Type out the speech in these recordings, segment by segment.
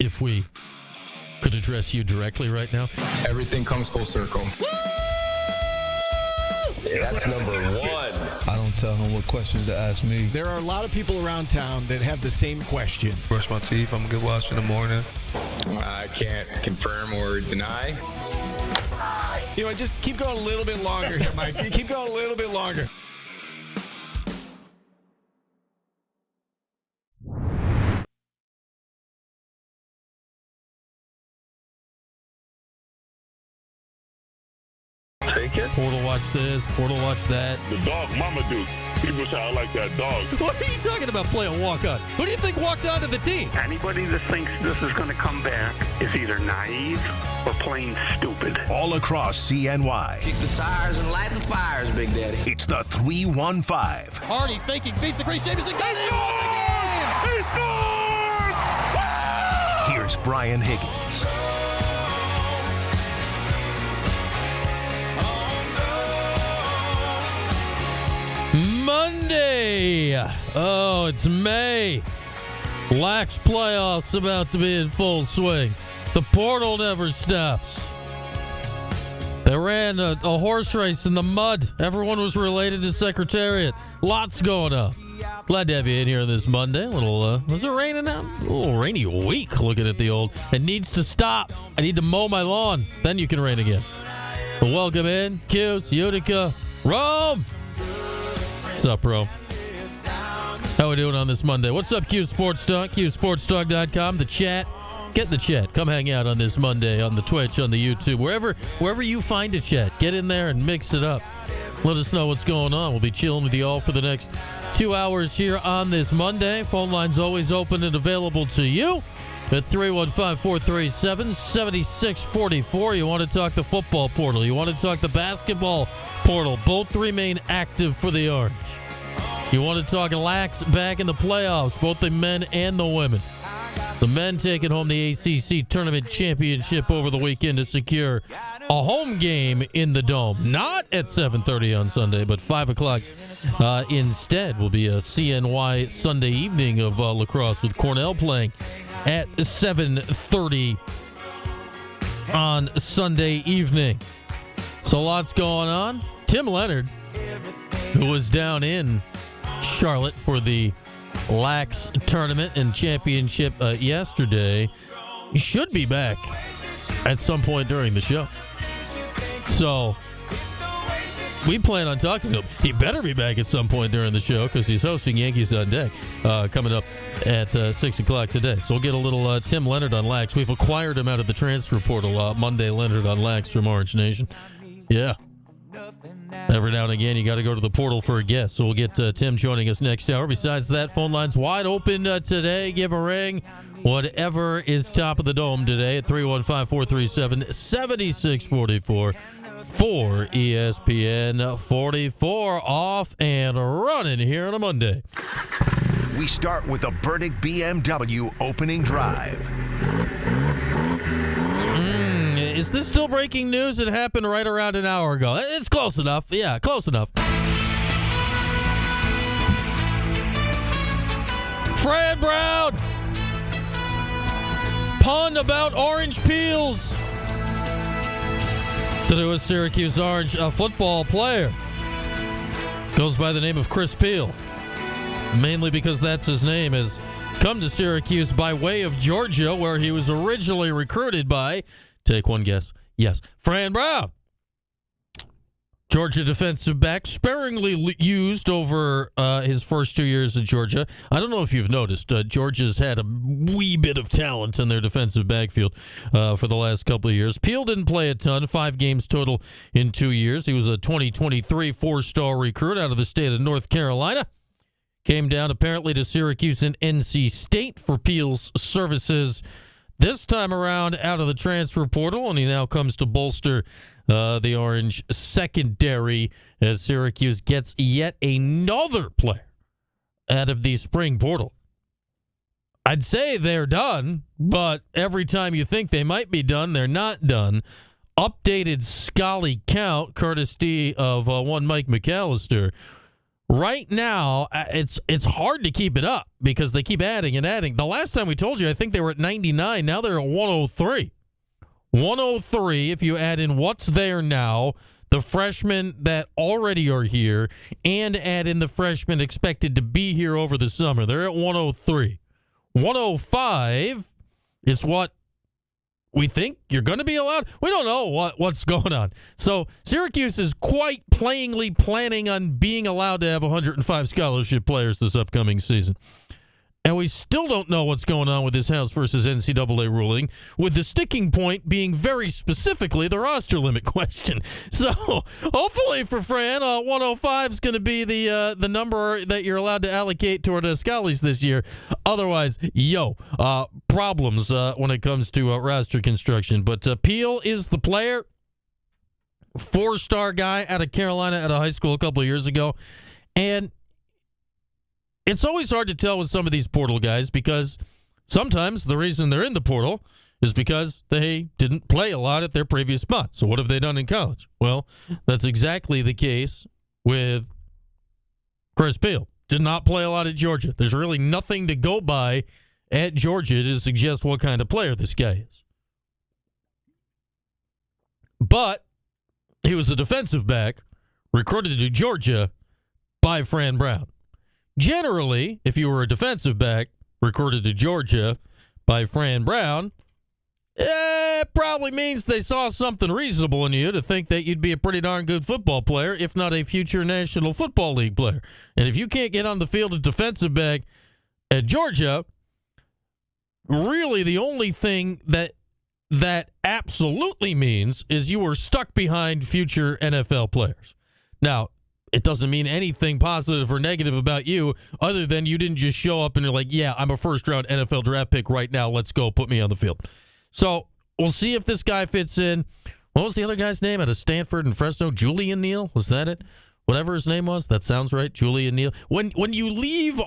if we could address you directly right now. Everything comes full circle. That's number one. I don't tell him what questions to ask me. There are a lot of people around town that have the same question. Brush my teeth. I'm a good wash in the morning. I can't confirm or deny. You know, just keep going a little bit longer here, Mike. You keep going a little bit longer. Take it. Portal watch this, Portal watch that. The dog mama do. People say I like that dog. What are you talking about playing walk-on? Who do you think walked onto the team? Anybody that thinks this is going to come back is either naive or plain stupid. All across CNY. Kick the tires and light the fires, Big Daddy. It's the 315. Hardy faking, feeds the crease. Jameson got it. He scores! Here's Brian Higgins. Monday. Oh, it's May. Lax playoffs about to be in full swing. The portal never stops. They ran a horse race in the mud. Everyone was related to Secretariat. Lots going on. Glad to have you in here this Monday. A little, is it raining out? A little rainy week looking at the old. It needs to stop. I need to mow my lawn. Then you can rain again. But welcome in, Cuse, Utica, Rome. What's up, bro? How we doing on this Monday? What's up, Q Sports Talk? QSportsTalk.com. The chat. Get the chat. Come hang out on this Monday on the Twitch, on the YouTube, wherever you find a chat. Get in there and mix it up. Let us know what's going on. We'll be chilling with you all for the next 2 hours here on this Monday. Phone line's always open and available to you at 315-437-7644. You want to talk the football portal. You want to talk the basketball portal. Both remain active for the Orange. You want to talk lax back in the playoffs, both the men and the women. The men taking home the ACC Tournament Championship over the weekend to secure a home game in the Dome. Not at 7:30 on Sunday, but 5 o'clock instead will be a CNY Sunday evening of lacrosse with Cornell playing at 7:30 on Sunday evening. So lots going on. Tim Leonard, who was down in Charlotte for the Lax tournament and championship yesterday, he should be back at some point during the show. So we plan on talking to him. He better be back at some point during the show because he's hosting Yankees on Deck coming up at 6 o'clock today. So we'll get a little Tim Leonard on Lax. We've acquired him out of the transfer portal. Monday Leonard on Lax from Orange Nation. Yeah. Every now and again, you got to go to the portal for a guest. So we'll get Tim joining us next hour. Besides that, phone lines wide open today. Give a ring. Whatever is top of the dome today at 315-437-7644 for ESPN 44. Off and running here on a Monday. We start with the Burdick BMW opening drive. Is this still breaking news? It happened right around an hour ago. It's close enough. Yeah, close enough. Fran Brown. Pun about orange peels. To do a Syracuse Orange football player. Goes by the name of Chris Peel. Mainly because that's his name. Has come to Syracuse by way of Georgia, where he was originally recruited by... Take one guess. Yes. Fran Brown. Georgia defensive back, sparingly used over his first 2 years at Georgia. I don't know if you've noticed, Georgia's had a wee bit of talent in their defensive backfield for the last couple of years. Peel didn't play a ton, 5 games total in 2 years. He was a 2023 four-star recruit out of the state of North Carolina. Came down apparently to Syracuse and NC State for Peel's services. This time around out of the transfer portal, and he now comes to bolster the Orange secondary as Syracuse gets yet another player out of the spring portal. I'd say they're done, but every time you think they might be done, they're not done. Updated Scully count, courtesy of one Mike McAllister. Right now, it's hard to keep it up because they keep adding and adding. The last time we told you, I think they were at 99. Now they're at 103. 103 if you add in what's there now, the freshmen that already are here, and add in the freshmen expected to be here over the summer. They're at 103. 105 is what we think you're going to be allowed. We don't know what's going on. So Syracuse is quite plainly planning on being allowed to have 105 scholarship players this upcoming season. And we still don't know what's going on with this House versus NCAA ruling, with the sticking point being very specifically the roster limit question. So hopefully for Fran, 105 is going to be the number that you're allowed to allocate toward Scallies this year. Otherwise, problems when it comes to roster construction. But Peel is the player, 4-star guy out of Carolina out of high school a couple of years ago. And it's always hard to tell with some of these portal guys because sometimes the reason they're in the portal is because they didn't play a lot at their previous spot. So what have they done in college? Well, that's exactly the case with Chris Peel. Did not play a lot at Georgia. There's really nothing to go by at Georgia to suggest what kind of player this guy is. But he was a defensive back recruited to Georgia by Fran Brown. Generally, if you were a defensive back recruited to Georgia by Fran Brown, it probably means they saw something reasonable in you to think that you'd be a pretty darn good football player, if not a future National Football League player. And if you can't get on the field at defensive back at Georgia, really the only thing that absolutely means is you were stuck behind future NFL players. Now, it doesn't mean anything positive or negative about you other than you didn't just show up and you're like, yeah, I'm a first-round NFL draft pick right now. Let's go. Put me on the field. So we'll see if this guy fits in. What was the other guy's name out of Stanford and Fresno? Julian Neal? Was that it? Whatever his name was. That sounds right. Julian Neal. When you leave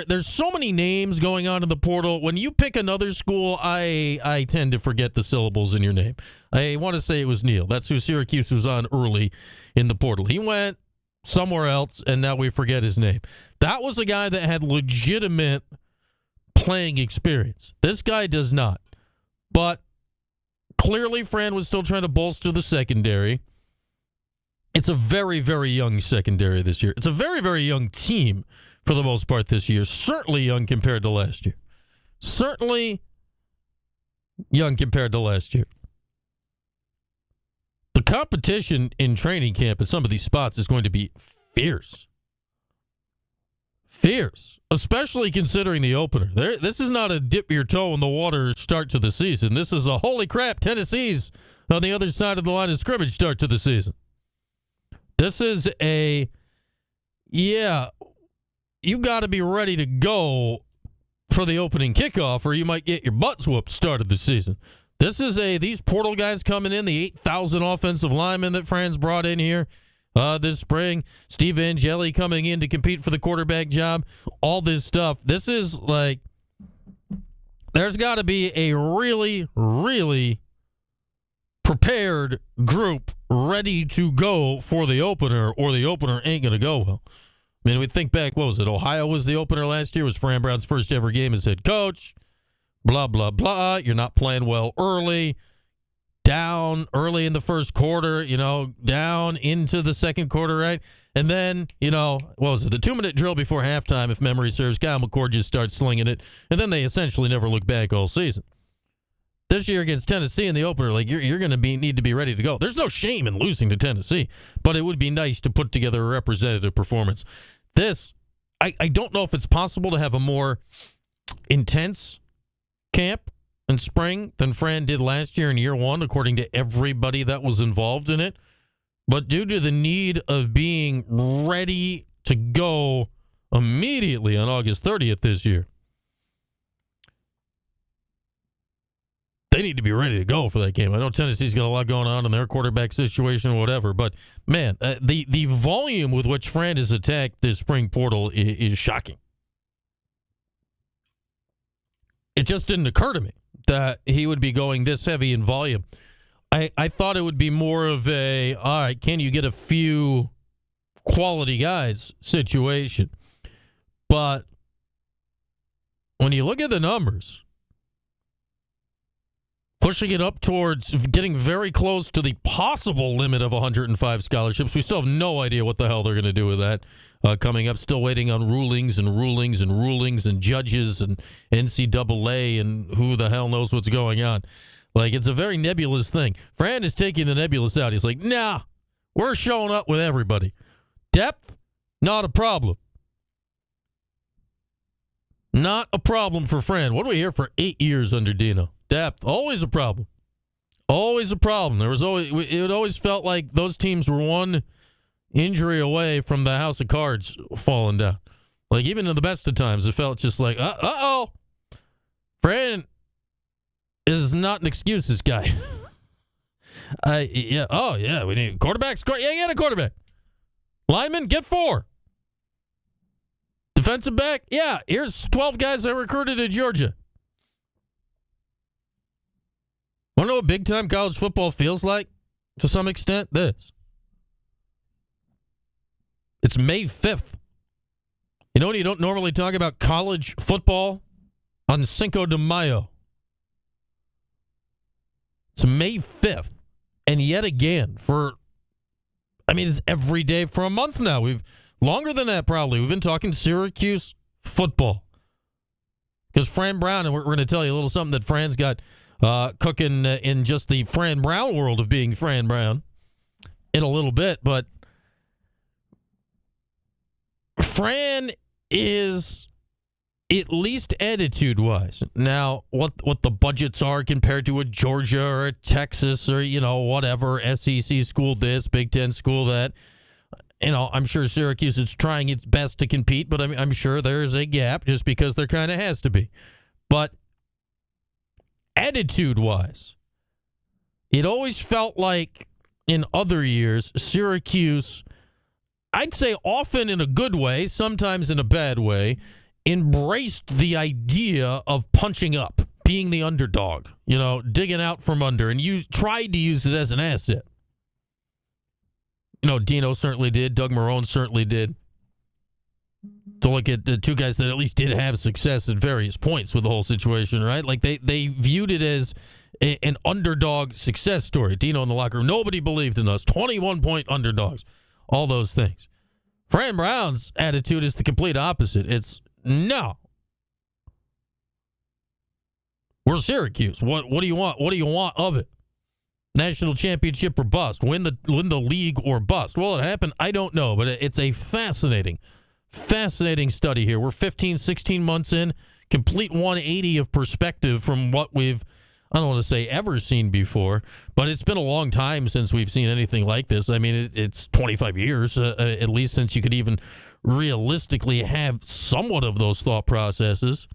there's so many names going on in the portal. When you pick another school, I tend to forget the syllables in your name. I want to say it was Neal. That's who Syracuse was on early in the portal. He went somewhere else, and now we forget his name. That was a guy that had legitimate playing experience. This guy does not. But clearly, Fran was still trying to bolster the secondary. It's a very, very young secondary this year. It's a very, very young team for the most part this year. Certainly young compared to last year. Certainly young compared to last year. The competition in training camp at some of these spots is going to be fierce. Fierce. Especially considering the opener. This is not a dip your toe in the water start to the season. This is a holy crap, Tennessee's on the other side of the line of scrimmage start to the season. This is you got to be ready to go for the opening kickoff or you might get your butts whooped start of the season. This is these portal guys coming in, the 8,000 offensive linemen that Fran's brought in here this spring. Steve Angeli coming in to compete for the quarterback job. All this stuff. This is like, there's got to be a really, really prepared group ready to go for the opener, or the opener ain't going to go well. I mean, we think back, what was it? Ohio was the opener last year. It was Fran Brown's first ever game as head coach. Blah, blah, blah. You're not playing well early. Down early in the first quarter, down into the second quarter, right? And then, what was it? The 2-minute drill before halftime, if memory serves, Kyle McCord just starts slinging it. And then they essentially never look back all season. This year against Tennessee in the opener, you're going to need to be ready to go. There's no shame in losing to Tennessee, but it would be nice to put together a representative performance. I don't know if it's possible to have a more intense camp in spring than Fran did last year in year one, according to everybody that was involved in it. But due to the need of being ready to go immediately on August 30th this year, they need to be ready to go for that game. I know Tennessee's got a lot going on in their quarterback situation or whatever, but man, the volume with which Fran has attacked this spring portal is shocking. It just didn't occur to me that he would be going this heavy in volume. I thought it would be more of all right, can you get a few quality guys situation. But when you look at the numbers, pushing it up towards getting very close to the possible limit of 105 scholarships, we still have no idea what the hell they're going to do with that coming up. Still waiting on rulings and judges and NCAA and who the hell knows what's going on. Like, it's a very nebulous thing. Fran is taking the nebulous out. He's like, nah, we're showing up with everybody. Depth, not a problem. Not a problem for Fran. What do we hear for 8 years under Dino? Depth, always a problem. Always a problem. It always felt like those teams were one injury away from the house of cards falling down. Like, even in the best of times, it felt just like, uh-oh. Fran is not an excuses guy. We need quarterbacks. Get a quarterback. Lineman, get 4. Defensive back, here's 12 guys I recruited at Georgia. Want to know what big-time college football feels like? To some extent, this. It's May 5th. You know when you don't normally talk about college football? On Cinco de Mayo. It's May 5th. And yet again, it's every day for a month now. Longer than that, probably. We've been talking Syracuse football. Because Fran Brown, and we're going to tell you a little something that Fran's got cooking in just the Fran Brown world of being Fran Brown in a little bit. But Fran is, at least attitude-wise, now what the budgets are compared to a Georgia or a Texas or, whatever, SEC school this, Big Ten school that. I'm sure Syracuse is trying its best to compete, but I'm sure there's a gap just because there kind of has to be. But attitude-wise, it always felt like in other years, Syracuse, I'd say often in a good way, sometimes in a bad way, embraced the idea of punching up, being the underdog, digging out from under, and you tried to use it as an asset. Dino certainly did. Doug Marrone certainly did. To look at the two guys that at least did have success at various points with the whole situation, right? Like they viewed it as an underdog success story. Dino in the locker room, nobody believed in us. 21-point underdogs. All those things. Fran Brown's attitude is the complete opposite. It's, no. We're Syracuse. What do you want? What do you want of it? National championship or bust. Win the league or bust. Well, it happened. I don't know, but it's a fascinating study here. We're 15, 16 months in. Complete 180 of perspective from what we've, I don't want to say ever seen before, but it's been a long time since we've seen anything like this. I mean, it's 25 years, at least, since you could even realistically have somewhat of those thought processes.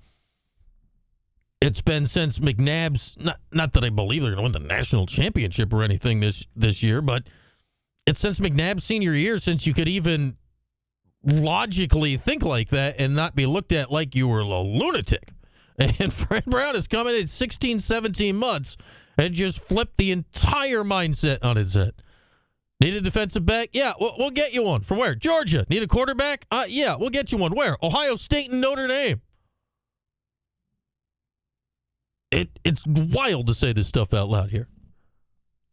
It's been since McNabb's, not that I believe they're going to win the national championship or anything this year, but it's since McNabb's senior year since you could even logically think like that and not be looked at like you were a lunatic. And Fran Brown has come in at 16, 17 months and just flipped the entire mindset on its head. Need a defensive back? Yeah, we'll get you one. From where? Georgia. Need a quarterback? Yeah, we'll get you one. Where? Ohio State and Notre Dame. It's wild to say this stuff out loud here.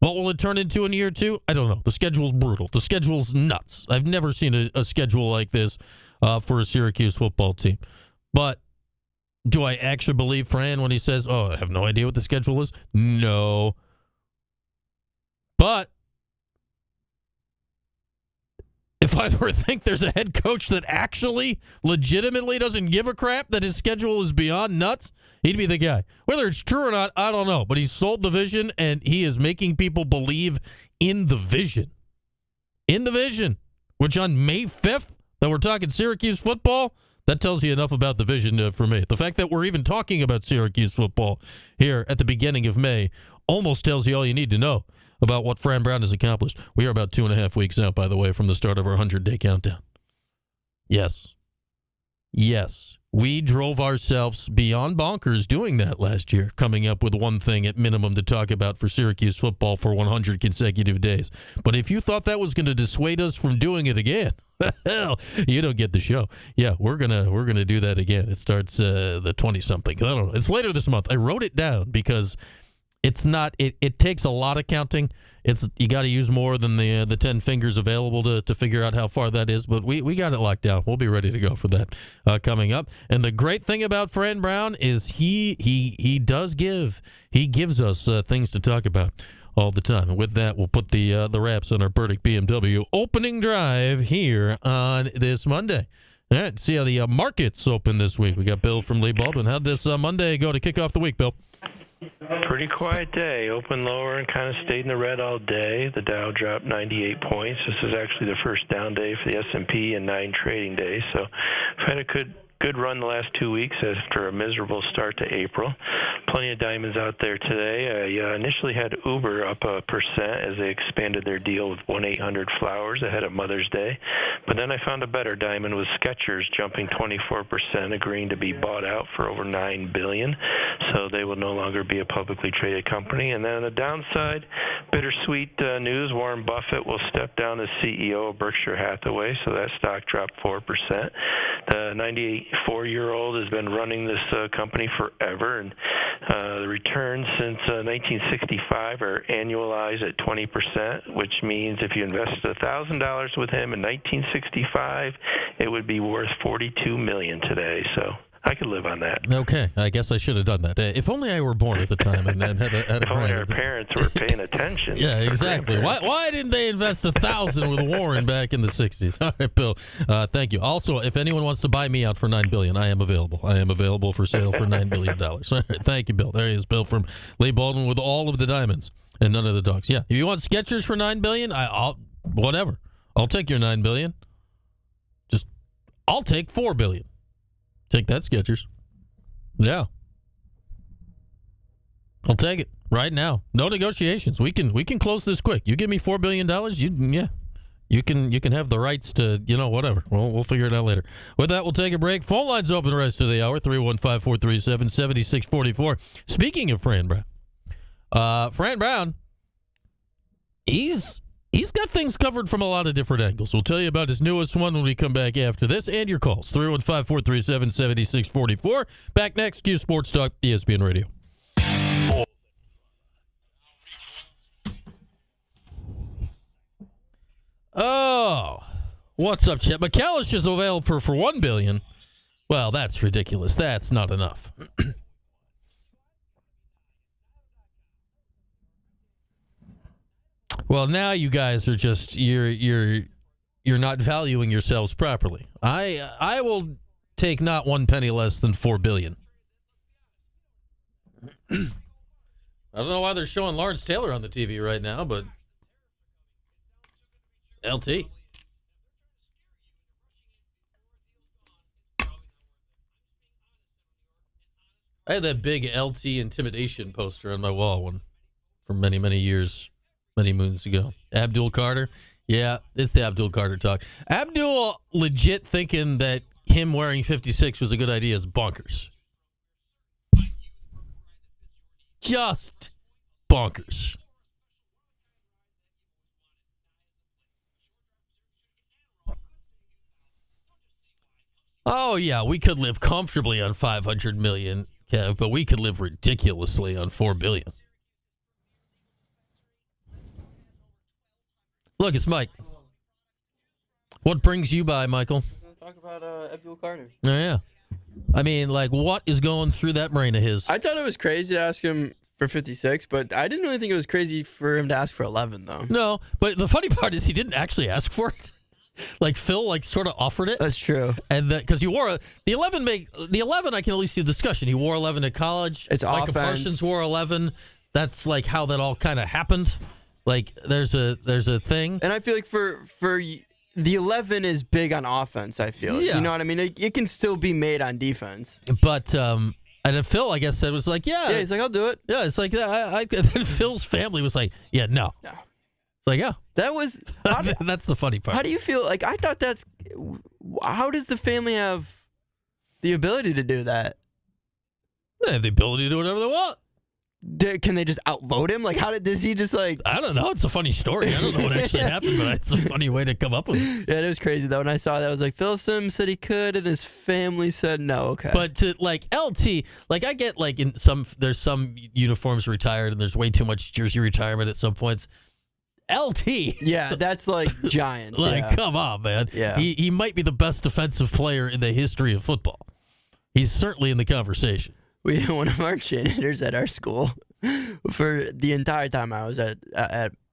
What will it turn into in year 2? I don't know. The schedule's brutal. The schedule's nuts. I've never seen a schedule like this for a Syracuse football team. But do I actually believe Fran when he says, I have no idea what the schedule is? No. But if I were to think there's a head coach that actually legitimately doesn't give a crap that his schedule is beyond nuts, he'd be the guy. Whether it's true or not, I don't know. But he's sold the vision, and he is making people believe in the vision. In the vision. Which on May 5th, that we're talking Syracuse football, that tells you enough about the vision for me. The fact that we're even talking about Syracuse football here at the beginning of May almost tells you all you need to know about what Fran Brown has accomplished. We are about 2.5 weeks out, by the way, from the start of our 100-day countdown. Yes. We drove ourselves beyond bonkers doing that last year, coming up with one thing at minimum to talk about for Syracuse football for 100 consecutive days. But if you thought that was going to dissuade us from doing it again, hell, you don't get the show. Yeah, we're gonna do that again. It starts the 20-something. I don't know. It's later this month. I wrote it down because it's not. It takes a lot of counting. You got to use more than the 10 fingers available to figure out how far that is. But we got it locked down. We'll be ready to go for that coming up. And the great thing about Fran Brown is he does give. He gives us things to talk about all the time. And with that, we'll put the wraps on our Burdick BMW opening drive here on this Monday. All right, see how the markets open this week. We got Bill from Lee Baldwin. How'd this Monday go to kick off the week, Bill? Pretty quiet day. Opened lower and kind of stayed in the red all day. The Dow dropped 98 points. This is actually the first down day for the S&P in 9 trading days. So we've had a good run the last 2 weeks after a miserable start to April. Plenty of diamonds out there today. I initially had Uber up 1% as they expanded their deal with 1-800-Flowers ahead of Mother's Day. But then I found a better diamond with Skechers jumping 24%, agreeing to be bought out for over $9 billion. So they will no longer be a publicly traded company. And then on the downside, bittersweet news, Warren Buffett will step down as CEO of Berkshire Hathaway, so that stock dropped 4%. The 94-year-old has been running this company forever, and the returns since 1965 are annualized at 20%, which means if you invested $1,000 with him in 1965, it would be worth $42 million today. So I could live on that. Okay, I guess I should have done that. If only I were born at the time and had a if only our parents were paying attention. Yeah, exactly. Why didn't they invest $1,000 with Warren back in the 60s? All right, Bill, thank you. Also, if anyone wants to buy me out for $9 billion, I am available. I am available for sale for $9 billion. All right, thank you, Bill. There he is, Bill from Lee Baldwin with all of the diamonds and none of the dogs. Yeah, if you want Skechers for $9 billion, I'll whatever. I'll take your $9 billion. I'll take $4 billion. Take that, Skechers. Yeah. I'll take it right now. No negotiations. We can close this quick. You give me $4 billion, you can have the rights to, whatever. We'll figure it out later. With that, we'll take a break. Phone lines open the rest of the hour, 315-437-7644. Speaking of Fran Brown, He's got things covered from a lot of different angles. We'll tell you about his newest one when we come back after this and your calls. 315-437-7644. Back next, Q Sports Talk, ESPN Radio. Oh, what's up, Chet? McCallish is available for $1 billion. Well, that's ridiculous. That's not enough. Well, now you guys are just you're not valuing yourselves properly. I will take not one penny less than $4 billion. I don't know why they're showing Lawrence Taylor on the TV right now, but LT. I had that big LT intimidation poster on my wall from many, many years. Many moons ago. Abdul Carter. Yeah, it's the Abdul Carter talk. Abdul legit thinking that him wearing 56 was a good idea is bonkers. Just bonkers. Oh, yeah, we could live comfortably on $500 million, Kev, but we could live ridiculously on $4 billion. Look, it's Mike. What brings you by, Michael? Talk about Abdul Carter. Oh, yeah. I mean, what is going through that brain of his? I thought it was crazy to ask him for 56, but I didn't really think it was crazy for him to ask for 11, though. No, but the funny part is he didn't actually ask for it. Phil, sort of offered it. That's true. And because he wore the 11, the 11, I can at least see the discussion. He wore 11 at college. It's Micah offense. Parsons wore 11. That's how that all kind of happened. There's a thing. And I feel like for the 11 is big on offense, I feel. Yeah. You know what I mean? It can still be made on defense. But, and then Phil, I guess, said, was like, yeah. Yeah, he's like, I'll do it. Yeah, it's like, and then Phil's family was like, yeah, no. No. It's like, yeah. That was... That's the funny part. How do you feel? I thought how does the family have the ability to do that. They have the ability to do whatever they want. Can they just outvote him? Like, does he just like? I don't know. It's a funny story. I don't know what actually happened, but it's a funny way to come up with it. Yeah, it was crazy though. When I saw that, I was like, Phil Simms said he could, and his family said no. Okay, but to like LT, like I get like there's some uniforms retired, and there's way too much jersey retirement at some points. LT, yeah, that's like Giants. Like, come on, man. Yeah, he might be the best defensive player in the history of football. He's certainly in the conversation. We had one of our janitors at our school for the entire time I was at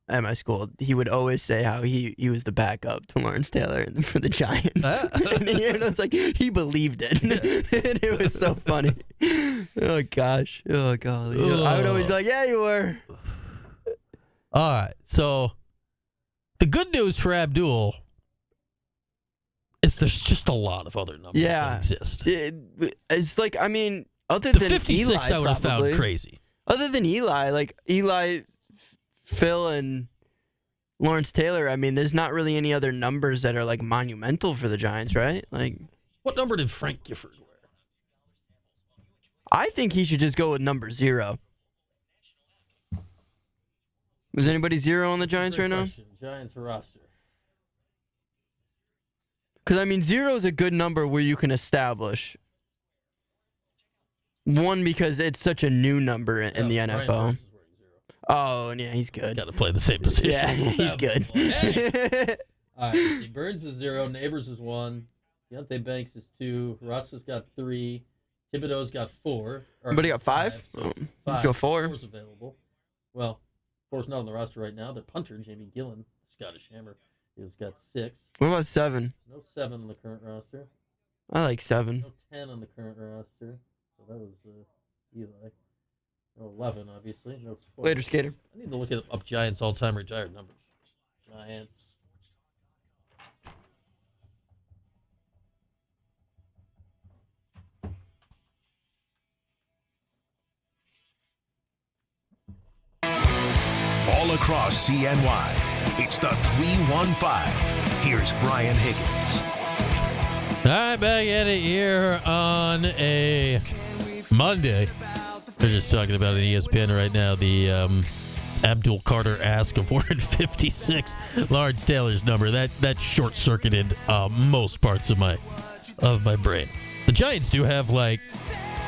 my school. He would always say how he was the backup to Lawrence Taylor for the Giants. And it was like he believed it. And it was so funny. Oh gosh. Oh golly. I would always be like, yeah, you were. All right. So the good news for Abdul is there's just a lot of other numbers that exist. It's like, I mean, other the than 56 Eli, I would have found crazy. Other than Eli, like Eli, Phil, and Lawrence Taylor, I mean, there's not really any other numbers that are like monumental for the Giants, right? Like, what number did Frank Gifford wear? I think he should just go with number 0. Was anybody 0 on the Giants right now? Giants roster. Because, I mean, 0 is a good number where you can establish. One, because it's such a new number in the NFL. Oh, yeah, he's good. Got to play the same position. Yeah, he's good. Hey. All right, let's see. Burns is 0. Neighbors is 1. Deontay Banks is 2. Russ has got 3. Thibodeau's got 4. Everybody got 5? So 5. Go 4. 4's available. Well, 4's not on the roster right now. The punter, Jamie Gillen, Scottish Hammer, has got 6. What about 7? No 7 on the current roster. I like 7. No 10 on the current roster. So that was Eli. No 11, obviously. No 12. Later, Skater. I need to look up Giants all-time retired numbers. Giants. All across CNY, it's the 315. Here's Brian Higgins. All right, back at it here on a Monday. They're just talking about an ESPN right now. The Abdul Carter ask of 456. Lawrence Taylor's number. That short-circuited most parts of my brain. The Giants do have like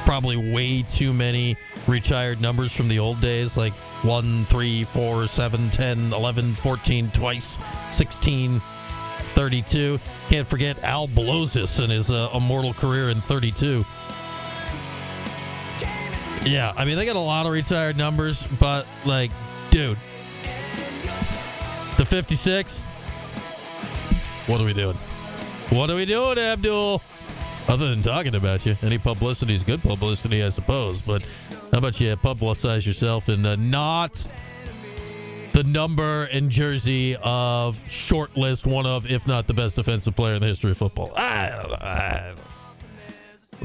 probably way too many retired numbers from the old days, like 1, 3, 4, 7, 10, 11, 14, twice, 16, 32. Can't forget Al Blozis and his immortal career in 32. Yeah, I mean, they got a lot of retired numbers, but, like, dude, the 56, what are we doing? What are we doing, Abdul? Other than talking about you. Any publicity is good publicity, I suppose, but how about you publicize yourself and not the number and jersey of short list, one of, if not the best defensive player in the history of football? I don't know.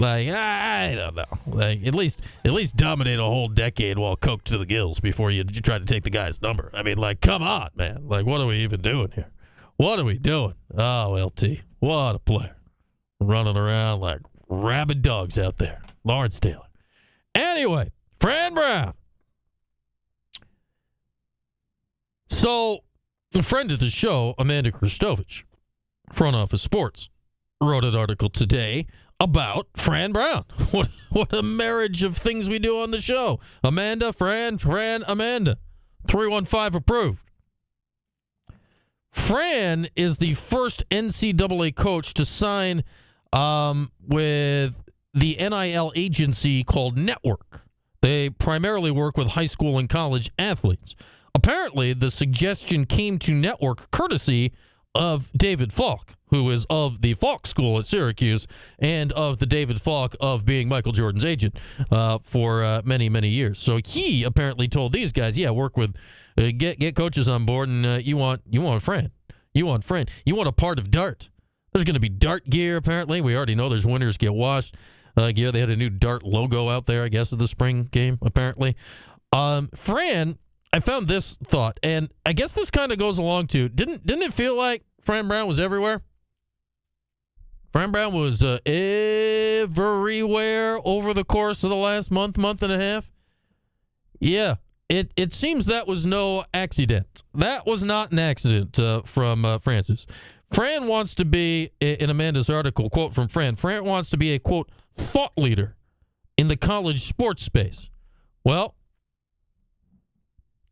I don't know. Like, at least dominate a whole decade while coked to the gills before you try to take the guy's number. I mean, like, come on, man. Like, what are we even doing here? What are we doing? Oh, LT, what a player. Running around like rabid dogs out there. Lawrence Taylor. Anyway, Fran Brown. So, a friend of the show, Amanda Kristovich, Front Office Sports, wrote an article today about Fran Brown. What a marriage of things we do on the show. Amanda, Fran, Amanda. 315 approved. Fran is the first NCAA coach to sign with the NIL agency called Network. They primarily work with high school and college athletes. Apparently, the suggestion came to Network courtesy of David Falk, who is of the Falk School at Syracuse and of the David Falk of being Michael Jordan's agent for many, many years. So he apparently told these guys, yeah, work with, get coaches on board, and you want Fran. You want Fran. You want a part of Dart. There's going to be Dart gear, apparently. We already know there's winners get washed gear. They had a new Dart logo out there, I guess, at the spring game, apparently. Fran, I found this thought, and I guess this kind of goes along to, didn't it feel like Fran Brown was everywhere? Fran Brown was everywhere over the course of the last month and a half. Yeah, it seems that was no accident. That was not an accident from Francis. Fran wants to be, in Amanda's article, quote from Fran wants to be a, quote, thought leader in the college sports space. Well,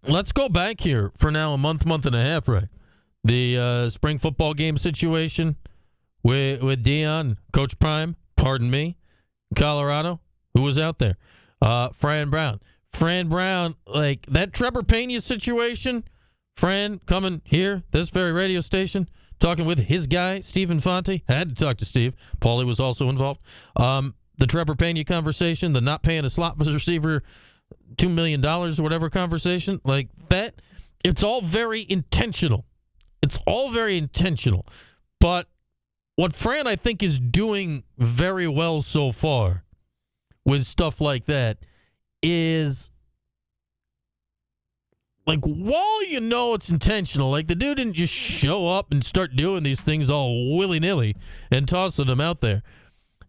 let's go back here for now a month and a half, right? The spring football game situation with Dion, Coach Prime, pardon me, Colorado. Who was out there? Fran Brown. Fran Brown, like that Trevor Pena situation, Fran coming here, this very radio station, talking with his guy, Stephen Fonte. Had to talk to Steve. Paulie was also involved. The Trevor Pena conversation, the not paying a slot receiver $2 million or whatever conversation, like that, it's all very intentional. It's all very intentional. But what Fran, I think, is doing very well so far with stuff like that is, like, while you know it's intentional, like the dude didn't just show up and start doing these things all willy-nilly and tossing them out there.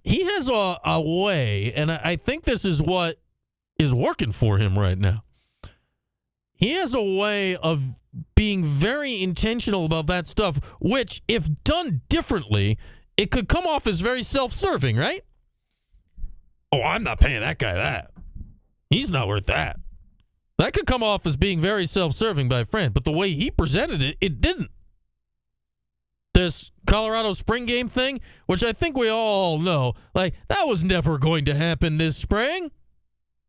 He has a way, and I think this is what is working for him right now. He has a way of being very intentional about that stuff, which, if done differently, it could come off as very self-serving, right? Oh, I'm not paying that guy that. He's not worth that. That could come off as being very self-serving by Fran, but the way he presented it, it didn't. This Colorado spring game thing, which I think we all know, like, that was never going to happen this spring.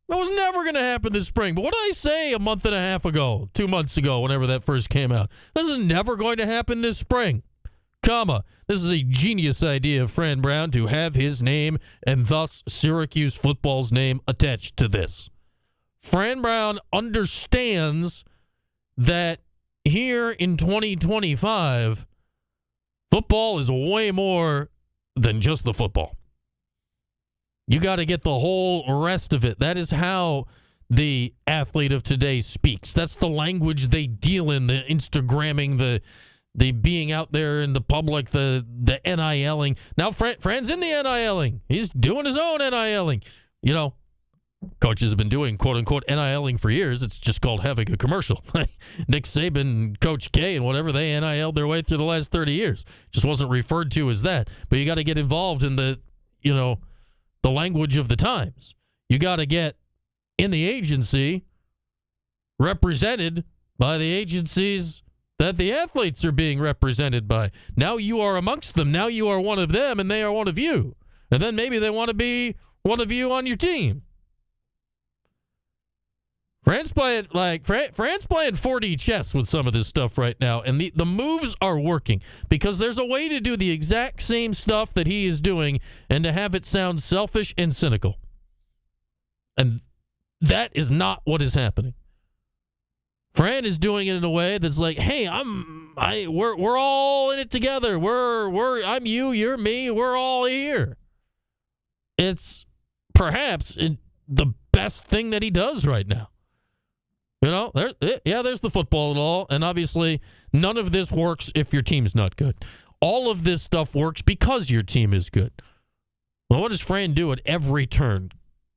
That was never going to happen this spring. But what did I say a month and a half ago, 2 months ago, whenever that first came out? This is never going to happen this spring. This is a genius idea of Fran Brown to have his name and thus Syracuse football's name attached to this. Fran Brown understands that here in 2025, football is way more than just the football. You got to get the whole rest of it. That is how the athlete of today speaks. That's the language they deal in, the Instagramming, the being out there in the public, the NILing. Now, Fran's in the NILing. He's doing his own NILing. You know, coaches have been doing quote-unquote NILing for years. It's just called having a commercial. Nick Saban, Coach K, and whatever, they NIL'd their way through the last 30 years. Just wasn't referred to as that. But you got to get involved in the language of the times. You got to get in the agency represented by the agencies that the athletes are being represented by. Now you are amongst them. Now you are one of them, and they are one of you. And then maybe they want to be one of you on your team. Fran's playing 4D chess with some of this stuff right now, and the moves are working because there's a way to do the exact same stuff that he is doing and to have it sound selfish and cynical. And that is not what is happening. Fran is doing it in a way that's like, hey, we're all in it together. I'm you, you're me, we're all here. It's perhaps the best thing that he does right now. You know, there's the football and all, and obviously none of this works if your team's not good. All of this stuff works because your team is good. Well, what does Fran do at every turn?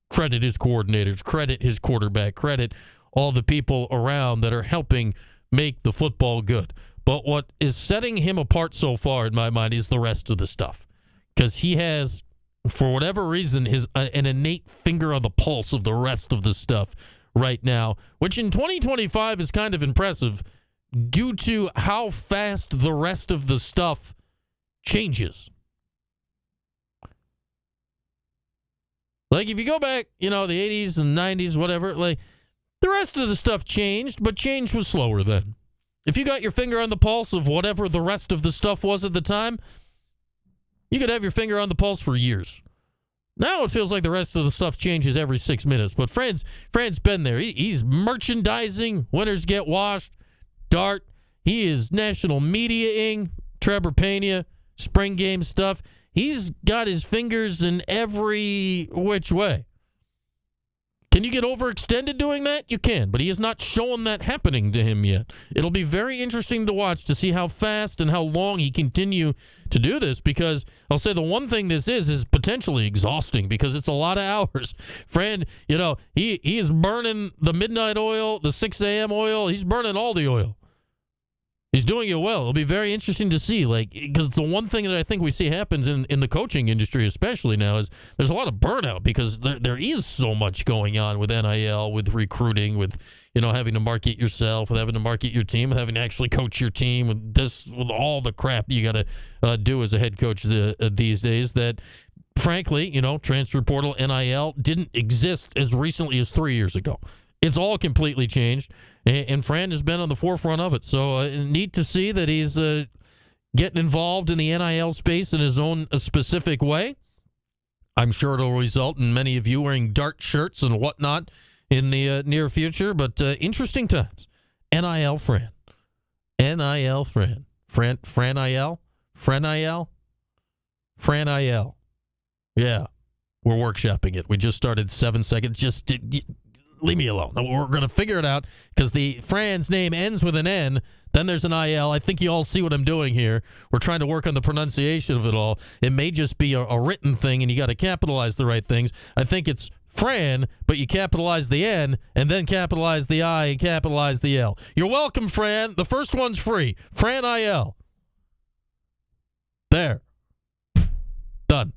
Credit his coordinators, credit his quarterback, credit all the people around that are helping make the football good. But what is setting him apart so far, in my mind, is the rest of the stuff. Because he has, for whatever reason, an innate finger on the pulse of the rest of the stuff right now, which in 2025 is kind of impressive due to how fast the rest of the stuff changes. Like, if you go back, the 80s and 90s, whatever, like, the rest of the stuff changed, but change was slower then. If you got your finger on the pulse of whatever the rest of the stuff was at the time, you could have your finger on the pulse for years. Now it feels like the rest of the stuff changes every 6 minutes, but Fran's been there. He's merchandising, winners get washed, Dart. He is national media-ing, Trevor Pena, spring game stuff. He's got his fingers in every which way. Can you get overextended doing that? You can, but he has not shown that happening to him yet. It'll be very interesting to watch to see how fast and how long he continue to do this, because I'll say the one thing this is potentially exhausting because it's a lot of hours. Fran, he is burning the midnight oil, the 6 a.m. oil. He's burning all the oil. He's doing it well. It'll be very interesting to see, because the one thing that I think we see happens in the coaching industry, especially now, is there's a lot of burnout because there is so much going on with NIL, with recruiting, with having to market yourself, with having to market your team, with having to actually coach your team, with all the crap you got to do as a head coach these days. That, frankly, transfer portal, NIL didn't exist as recently as 3 years ago. It's all completely changed, and Fran has been on the forefront of it. So neat to see that he's getting involved in the NIL space in his own specific way. I'm sure it'll result in many of you wearing Dart shirts and whatnot in the near future, but interesting times. NIL Fran. NIL Fran. Fran-IL? Fran-IL? Fran-IL. Yeah, we're workshopping it. We just started 7 seconds. Just leave me alone. We're going to figure it out because the Fran's name ends with an N. Then there's an IL. I think you all see what I'm doing here. We're trying to work on the pronunciation of it all. It may just be a written thing, and you got to capitalize the right things. I think it's Fran, but you capitalize the N, and then capitalize the I, and capitalize the L. You're welcome, Fran. The first one's free. Fran-IL. There. Done.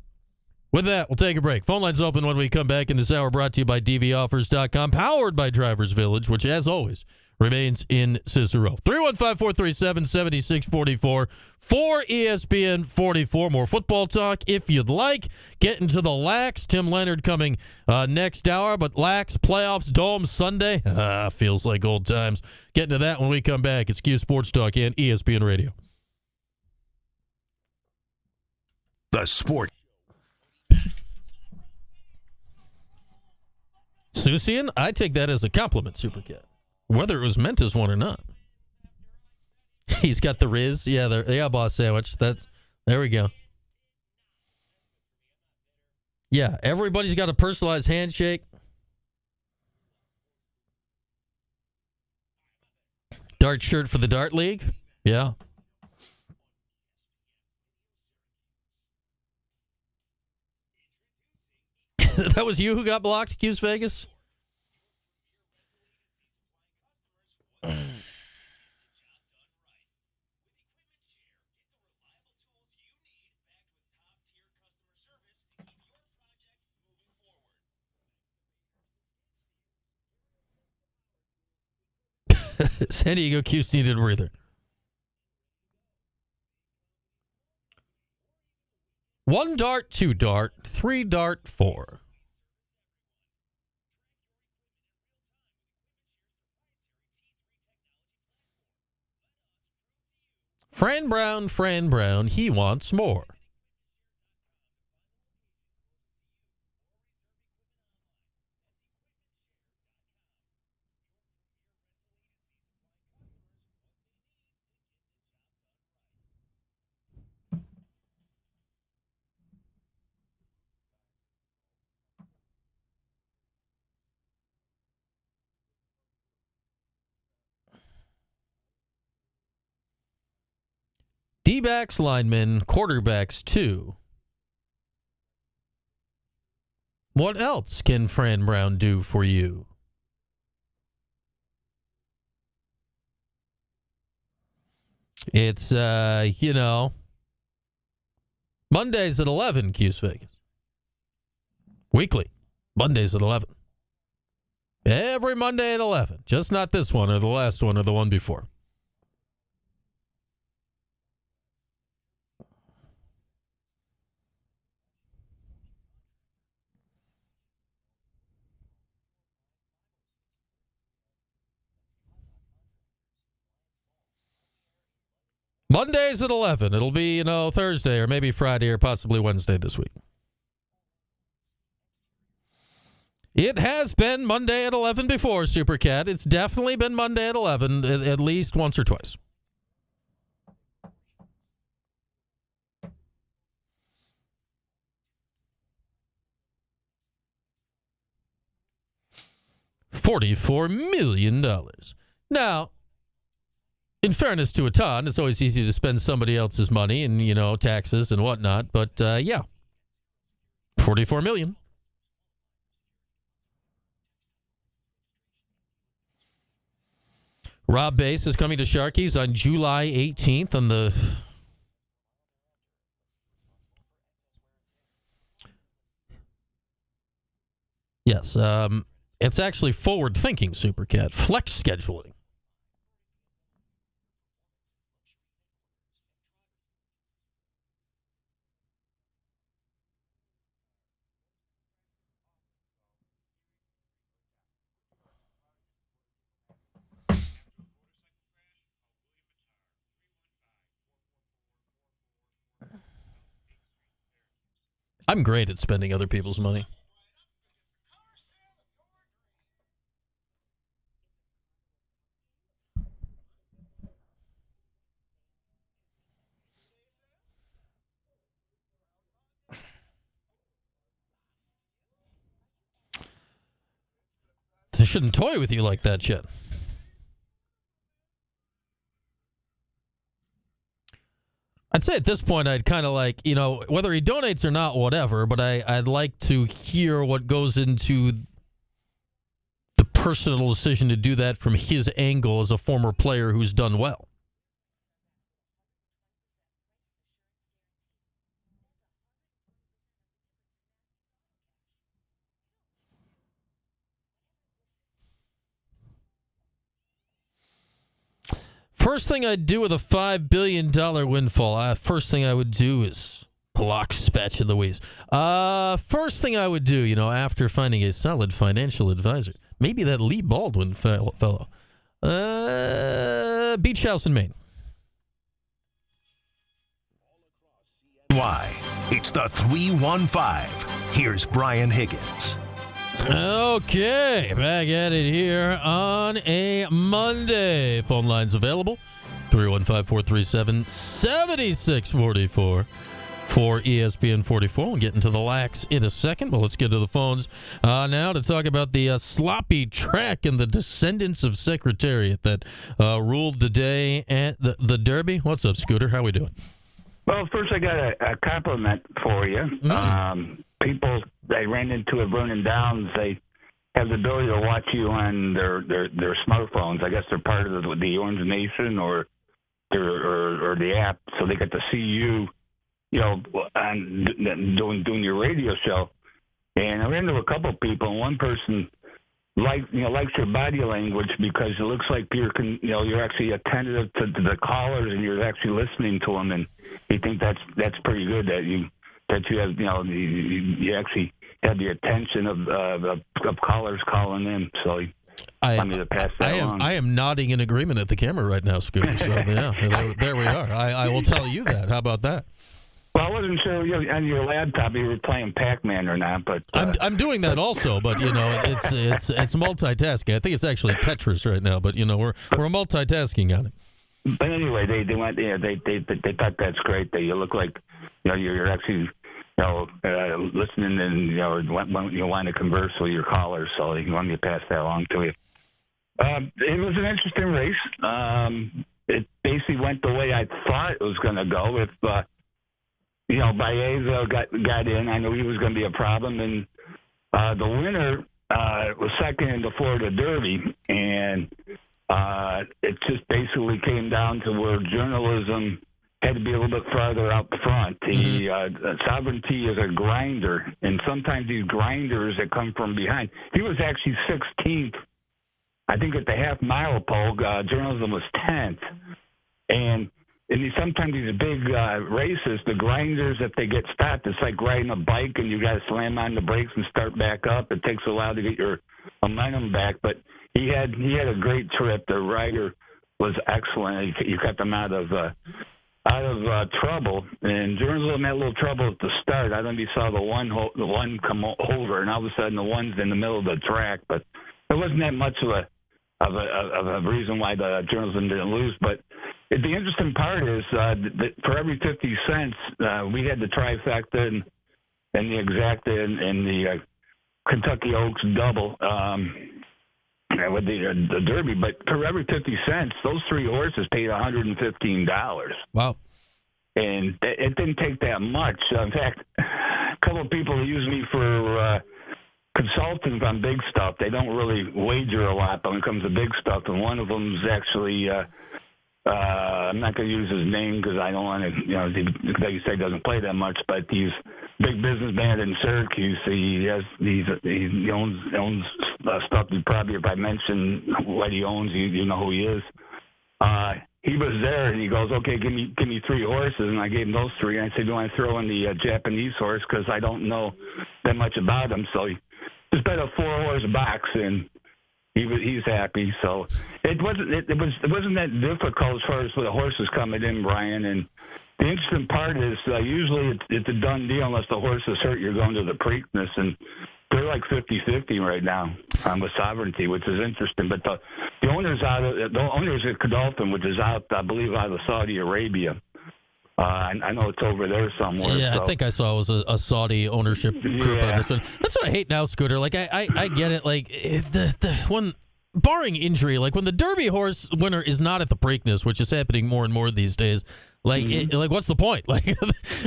With that, we'll take a break. Phone lines open when we come back in this hour, brought to you by DVOffers.com, powered by Drivers Village, which, as always, remains in Cicero. 315-437-7644 for ESPN 44. More football talk if you'd like. Get into the Lax. Tim Leonard coming next hour, but Lax playoffs, Dome Sunday. Feels like old times. Get into that when we come back. It's Q Sports Talk and ESPN Radio. The Sport. Susian, I take that as a compliment, Supercat. Whether it was meant as one or not. He's got the Riz. Yeah, boss sandwich. There we go. Yeah, everybody's got a personalized handshake. Dart shirt for the Dart League. Yeah. That was you who got blocked, Q's Vegas? San Diego Q's needed a breather. 1 dart, 2 dart, 3 dart, 4. Fran Brown, he wants more. D-backs, linemen, quarterbacks, too. What else can Fran Brown do for you? It's, Mondays at 11, Q's Vegas. Weekly. Mondays at 11. Every Monday at 11. Just not this one or the last one or the one before. Mondays at 11. It'll be, Thursday or maybe Friday or possibly Wednesday this week. It has been Monday at 11 before, Supercat. It's definitely been Monday at 11 at least once or twice. $44 million. Now, in fairness to Atan, it's always easy to spend somebody else's money and, taxes and whatnot. But, yeah, $44 million. Rob Bass is coming to Sharkies on July 18th on the... Yes, it's actually forward-thinking, Supercat. Flex scheduling. I'm great at spending other people's money. They shouldn't toy with you like that, Chet. I'd say at this point I'd kind of like, whether he donates or not, whatever, but I'd like to hear what goes into the personal decision to do that from his angle as a former player who's done well. First thing I'd do with a $5 billion windfall, first thing I would do is block Spatch of the Wheeze. First thing I would do, after finding a solid financial advisor, maybe that Lee Baldwin fellow, Beach House in Maine. Why? It's the 315. Here's Brian Higgins. Okay, back at it here on a Monday. Phone lines available, 315-437-7644 for ESPN 44. We'll get into the lax in a second, but let's get to the phones now to talk about the sloppy track and the descendants of Secretariat that ruled the day at the Derby. What's up, Scooter? How we doing? Well, first I got a compliment for you. People they ran into at Vernon Downs, they have the ability to watch you on their smartphones. I guess they're part of the Orange Nation or the app, so they get to see you, doing your radio show. And I ran into a couple of people, and one person likes your body language because it looks like you're actually attentive to the callers and you're actually listening to them, and you think that's pretty good that you have you actually had the attention of callers calling in. So I want me to pass that along. I am nodding in agreement at the camera right now, Scooter. So yeah, there we are. I will tell you that. How about that? Well, I wasn't sure on your laptop you were playing Pac-Man or not, but I'm doing that also. But it's multitasking. I think it's actually Tetris right now. But we're multitasking on it. But anyway, they went. They thought that's great. That you look like you're actually listening and you want to converse with your callers. So you want me to pass that along to you. It was an interesting race. It basically went the way I thought it was going to go. If Baeza got in, I knew he was going to be a problem. And the winner was second in the Florida Derby, and it just basically came down to where journalism had to be a little bit farther out front. Sovereignty is a grinder, and sometimes these grinders that come from behind. He was actually 16th, I think, at the half-mile pole. Journalism was 10th. And sometimes these big races, the grinders, if they get stopped, it's like riding a bike and you got to slam on the brakes and start back up. It takes a while to get your momentum back. But he had a great trip. The rider was excellent. He kept him out of trouble, and journalism had a little trouble at the start. I don't know if you saw the one come over, and all of a sudden the one's in the middle of the track. But there wasn't that much of a reason why the journalism didn't lose. But the interesting part is that for every 50 cents, we had the trifecta and the exacta and the Kentucky Oaks double. with the Derby, but for every 50 cents, those 3 horses paid $115. Wow. And it didn't take that much. In fact, a couple of people use me for consultants on big stuff. They don't really wager a lot, but when it comes to big stuff, and one of them is actually, I'm not going to use his name because I don't want to, like you say, doesn't play that much, but he's a big businessman in Syracuse. He owns stuff. You probably, if I mention what he owns, you know who he is. He was there, and he goes, "Okay, give me 3 horses," and I gave him those 3. And I said, "Do you want to throw in the Japanese horse because I don't know that much about him?" So he just bet a 4-horse box, and he's happy. So it wasn't that difficult as far as the horses coming in, Brian. And the interesting part is usually it's a done deal unless the horse is hurt. You're going to the Preakness, and they're like 50-50 right now with Sovereignty, which is interesting. But the owners at Godolphin, which is out, I believe, out of Saudi Arabia. I know it's over there somewhere. Yeah, so. I think I saw it was a Saudi ownership group on this one. That's what I hate now, Scooter. Like I get it. Like when barring injury, like when the Derby horse winner is not at the Preakness, which is happening more and more these days. Like like what's the point? Like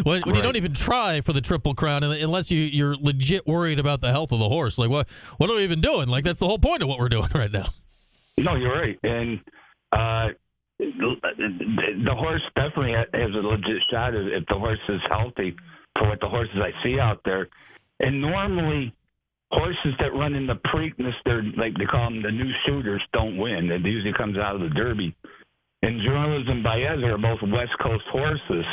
when you don't even try for the Triple Crown unless you're legit worried about the health of the horse. Like what are we even doing? Like that's the whole point of what we're doing right now. No, you're right, and. The horse definitely has a legit shot if the horse is healthy for what the horses I see out there. And normally, horses that run in the Preakness, they're like they call them the new shooters, don't win. It usually comes out of the Derby. And Journalism and Baez are both West Coast horses.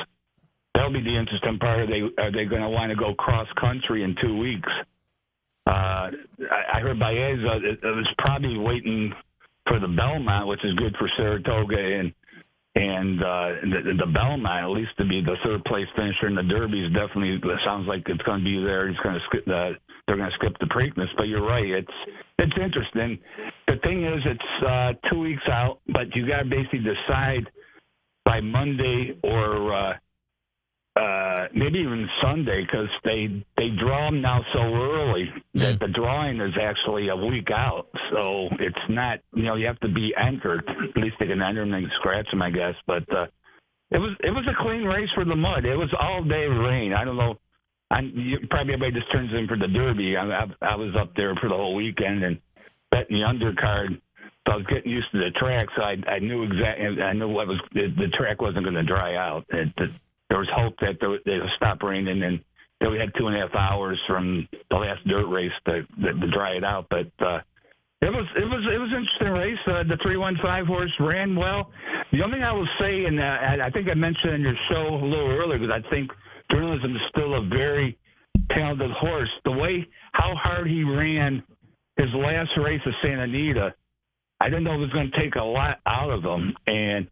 That'll be the interesting part. Are they going to want to go cross country in 2 weeks? I heard Baez was probably waiting for the Belmont, which is good for Saratoga and the Belmont, at least to be the 3rd place finisher in the Derby, is definitely, it sounds like it's going to be there. He's going to skip they're going to skip the Preakness. But you're right, it's interesting. The thing is, it's 2 weeks out, but you got to basically decide by Monday or maybe even Sunday, because they draw them now so early that the drawing is actually a week out. So it's not, you have to be anchored. At least they can enter them and scratch them, I guess. But it was a clean race for the mud. It was all day rain. I don't know. Probably everybody just turns in for the Derby. I was up there for the whole weekend and betting the undercard. So I was getting used to the track, so I knew exactly. I knew the track wasn't going to dry out. There was hope that they would stop raining, and then we had 2.5 hours from the last dirt race to dry it out. But it was an interesting race. The 315 horse ran well. The only thing I will say, and I think I mentioned in your show a little earlier, because I think Journalism is still a very talented horse. The way how hard he ran his last race at Santa Anita, I didn't know it was going to take a lot out of him. And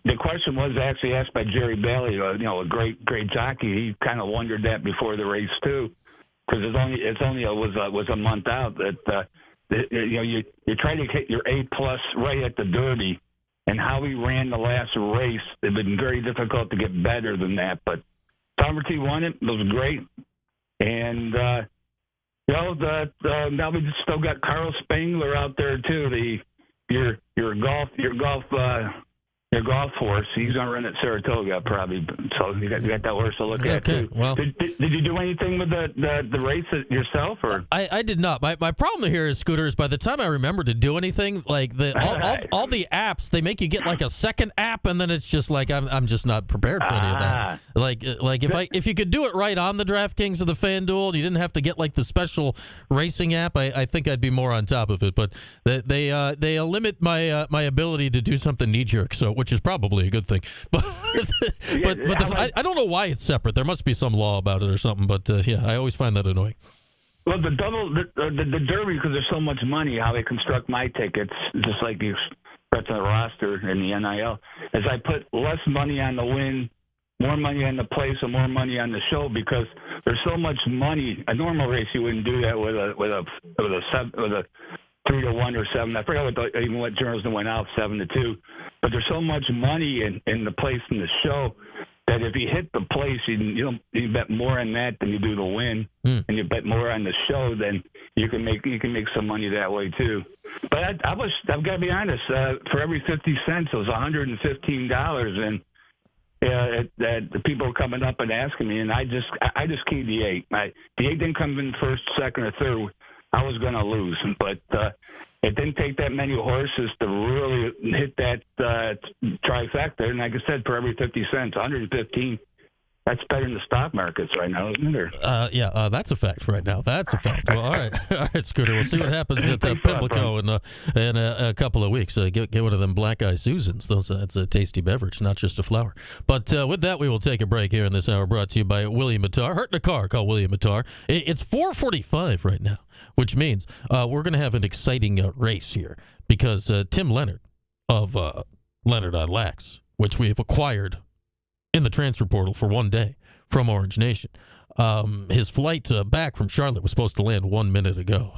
the question was actually asked by Jerry Bailey, a great jockey. He kind of wondered that before the race too, because it was a month out. That you try to hit your A+ right at the Derby, and how he ran the last race, it'd been very difficult to get better than that. But Sovereignty won it. It was great, and now we still got Carl Spangler out there too. Your golf horse. He's going to run at Saratoga probably. So you got that horse to look at too. Well, did you do anything with the race yourself? Or I did not. My problem here is, Scooter, is by the time I remember to do anything, like all the apps, they make you get like a second app, and then it's just like I'm just not prepared for any of that. Like if you could do it right on the DraftKings or the FanDuel, and you didn't have to get like the special racing app, I think I'd be more on top of it. But they limit my ability to do something knee jerk, which is probably a good thing. But I don't know why it's separate. There must be some law about it or something. But I always find that annoying. Well, the Derby, because there's so much money, how they construct my tickets, just like you express on the roster and the NIL, is I put less money on the win, more money on the place, and more money on the show, because there's so much money. A normal race, you wouldn't do that with a 3-1 or 7. I forgot what Journalism went out 7-2. But there's so much money in the place in the show that if you hit the place, you bet more on that than you do the win, and you bet more on the show, then you can make some money that way too. But I've got to be honest. For every 50 cents, it was $115, and that the people were coming up and asking me, and I just keyed the 8. The 8 didn't come in first, second, or third. I was going to lose, but it didn't take that many horses to really hit that trifecta. And like I said, for every 50 cents, 115. That's better than the stock markets right now, isn't it? Yeah, that's a fact right now. That's a fact. Well, all right, Scooter. We'll see what happens at Pimlico in a couple of weeks. Get one of them Black Eye Susans. That's a tasty beverage, not just a flower. But with that, we will take a break here in this hour, brought to you by William Mattar. Hurt in a car, call William Mattar. It's 4:45 right now, which means we're going to have an exciting race here because Tim Leonard of Leonard on Lax, which we have acquired in the transfer portal for one day from Orange Nation. His flight back from Charlotte was supposed to land 1 minute ago.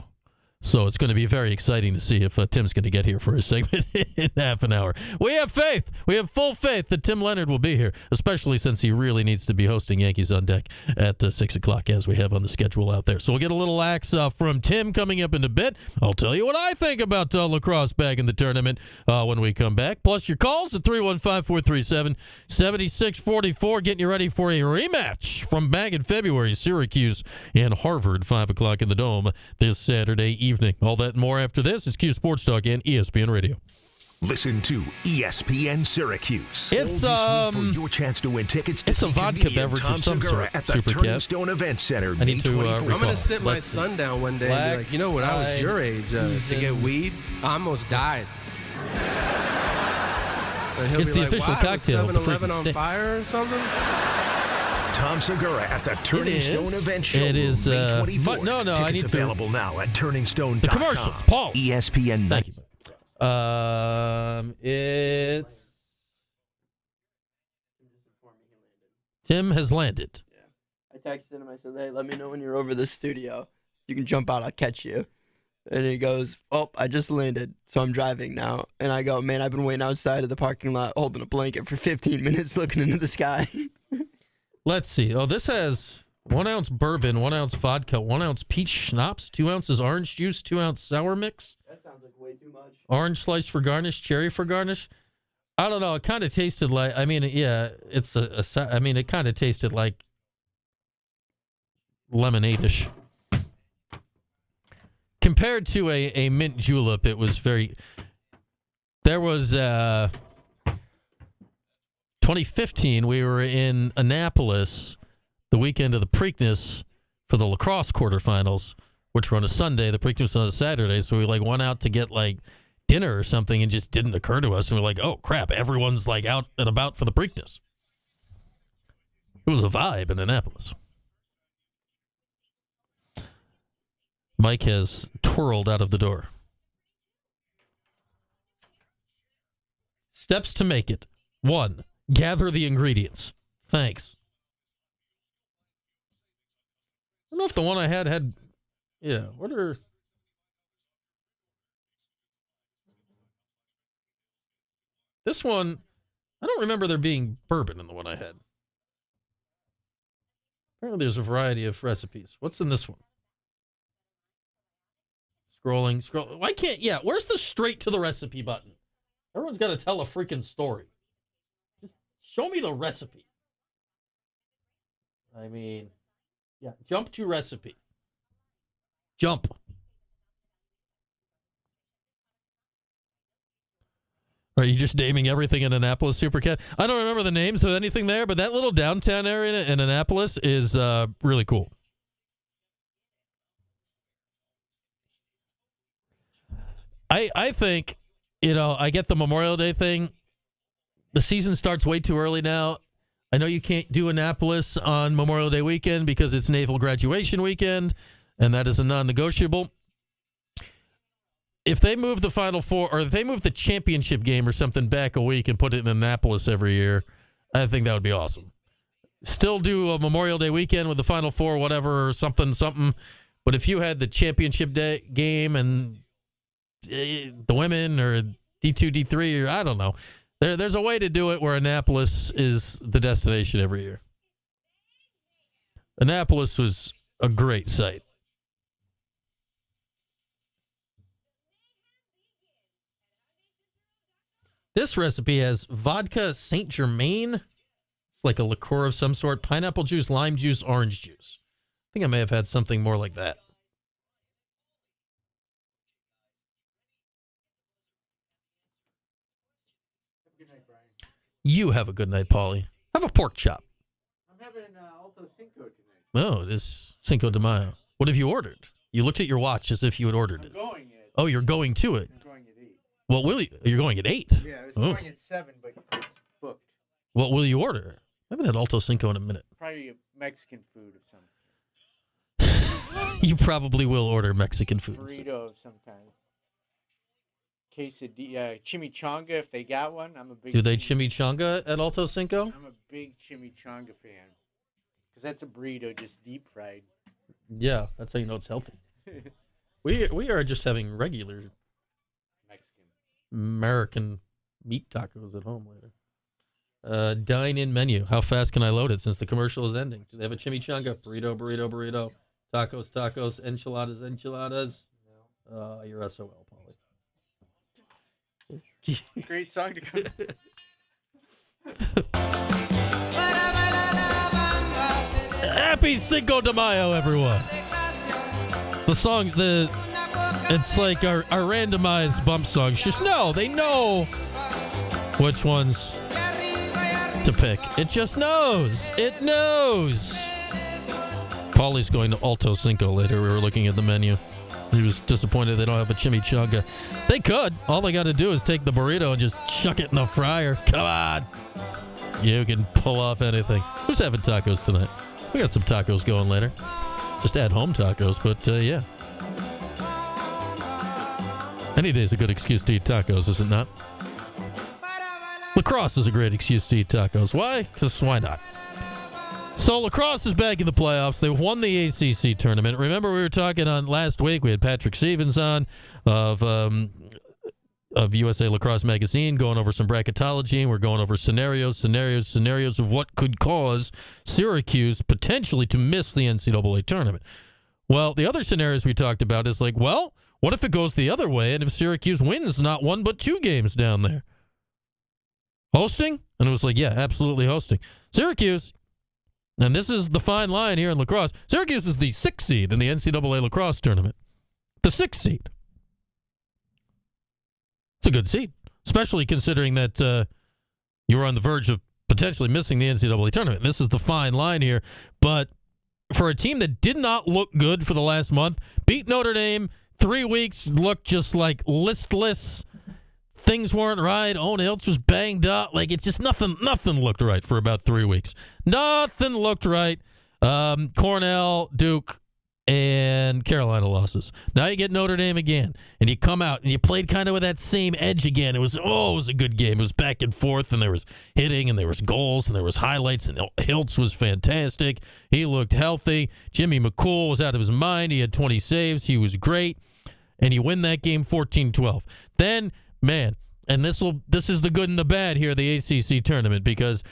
So it's going to be very exciting to see if Tim's going to get here for his segment in half an hour. We have faith. We have full faith that Tim Leonard will be here, especially since he really needs to be hosting Yankees on Deck at 6 o'clock as we have on the schedule out there. So we'll get a little axe from Tim coming up in a bit. I'll tell you what I think about lacrosse back in the tournament when we come back. Plus your calls at 315-437-7644. Getting you ready for a rematch from back in February. Syracuse and Harvard, 5 o'clock in the Dome this Saturday evening. All that and more after this is Q Sports Talk and ESPN Radio. Listen to ESPN Syracuse. It's for your chance to win tickets to it's a vodka beverage of some sort. At the Turning Stone Event Center. I need to I'm going to sit my son down one day and be like, you know, when I was your age to get weed, I almost died. And he'll it's be the like, official wow, cocktail. 7-Eleven on fire or something? Tom Segura at the Turning Stone Event Show. It is. May 24th. No, Tickets I need available now at turningstone.com. The commercials, Paul. ESPN. Thank you. It's Tim has landed. Yeah. I texted him. I said, hey, let me know when you're over the studio. You can jump out. I'll catch you. And he goes, oh, I just landed, so I'm driving now. And I go, man, I've been waiting outside of the parking lot holding a blanket for 15 minutes looking into the sky. Let's see. Oh, this has 1 ounce bourbon, 1 ounce vodka, 1 ounce peach schnapps, 2 ounces orange juice, 2 ounce sour mix. That sounds like way too much. Orange slice for garnish, cherry for garnish. I don't know. It kind of tasted like, I mean, yeah, it's it kind of tasted like lemonade-ish. Compared to a mint julep, it was very, there was, 2015, we were in Annapolis the weekend of the Preakness for the lacrosse quarterfinals, which were on a Sunday. The Preakness was on a Saturday, so we went out to get dinner or something, and just didn't occur to us. And we're like, oh crap, everyone's out and about for the Preakness. It was a vibe in Annapolis. Mike has twirled out of the door. Steps to make it. 1. Gather the ingredients. Thanks. I don't know if the one I had. Yeah, what are. This one, I don't remember there being bourbon in the one I had. Apparently there's a variety of recipes. What's in this one? Scrolling. Why can't, where's the straight to the recipe button? Everyone's got to tell a freaking story. Just show me the recipe. I mean, jump to recipe. Jump. Are you just naming everything in Annapolis, Supercat? I don't remember the names of anything there, but that little downtown area in Annapolis is really cool. I think, I get the Memorial Day thing. The season starts way too early now. I know you can't do Annapolis on Memorial Day weekend because it's Naval graduation weekend, and that is a non-negotiable. If they move the Final Four, or if they move the championship game or something back a week and put it in Annapolis every year, I think that would be awesome. Still do a Memorial Day weekend with the Final Four, whatever, or something. But if you had the championship day game and the women or D2, D3, or I don't know, there's a way to do it where Annapolis is the destination every year. Annapolis was a great site. This recipe has vodka Saint Germain. It's like a liqueur of some sort. Pineapple juice, lime juice, orange juice. I think I may have had something more like that. You have a good night, Paulie. Have a pork chop. I'm having Alto Cinco tonight. Oh, it is Cinco de Mayo. What have you ordered? You looked at your watch as if you had ordered it. Going at. Oh, you're going to it. I'm going at 8. What will you? You're going at 8? Yeah, I was going at 7, but it's booked. What will you order? I haven't had Alto Cinco in a minute. Probably a Mexican food of some sort. You probably will order Mexican food. Burrito of some kind. Quesadilla, chimichanga if they got one. I'm a big. Do they chimichanga at Alto Cinco? I'm a big chimichanga fan. Because that's a burrito just deep fried. Yeah, that's how you know it's healthy. We are just having regular Mexican American meat tacos at home later. Dine-in menu. How fast can I load it since the commercial is ending? Do they have a chimichanga? Burrito. Tacos, enchiladas. No. You're SOL, Paulie. Great song to come. Happy Cinco de Mayo, everyone. The song, it's like our randomized bump songs. Just they know which ones to pick. It just knows. It knows. Paulie's going to Alto Cinco later. We were looking at the menu. He was disappointed they don't have a chimichanga. They could. All they got to do is take the burrito and just chuck it in the fryer. Come on. You can pull off anything. Who's having tacos tonight? We got some tacos going later. Just at-home tacos, but yeah. Any day's a good excuse to eat tacos, is it not? Lacrosse is a great excuse to eat tacos. Why? Because why not? So lacrosse is back in the playoffs. They won the ACC tournament. Remember we were talking on last week. We had Patrick Stevens on of USA Lacrosse Magazine going over some bracketology, and we're going over scenarios of what could cause Syracuse potentially to miss the NCAA tournament. Well, the other scenarios we talked about is like, well, what if it goes the other way and if Syracuse wins not 1 but 2 games down there? Hosting? And it was like, yeah, absolutely hosting. Syracuse, and this is the fine line here in lacrosse, Syracuse is the 6th seed in the NCAA lacrosse tournament. The 6th seed. It's a good seed, especially considering that you were on the verge of potentially missing the NCAA tournament. This is the fine line here. But for a team that did not look good for the last month, beat Notre Dame, 3 weeks looked just like listless. Things weren't right. Owen Hiltz was banged up. Like, it's just nothing looked right for about 3 weeks. Nothing looked right. Cornell, Duke, and Carolina losses. Now you get Notre Dame again, and you come out, and you played kind of with that same edge again. It was a good game. It was back and forth, and there was hitting, and there was goals, and there was highlights, and Hiltz was fantastic. He looked healthy. Jimmy McCool was out of his mind. He had 20 saves. He was great, and you win that game 14-12. Then, man, and this is the good and the bad here, the ACC tournament, because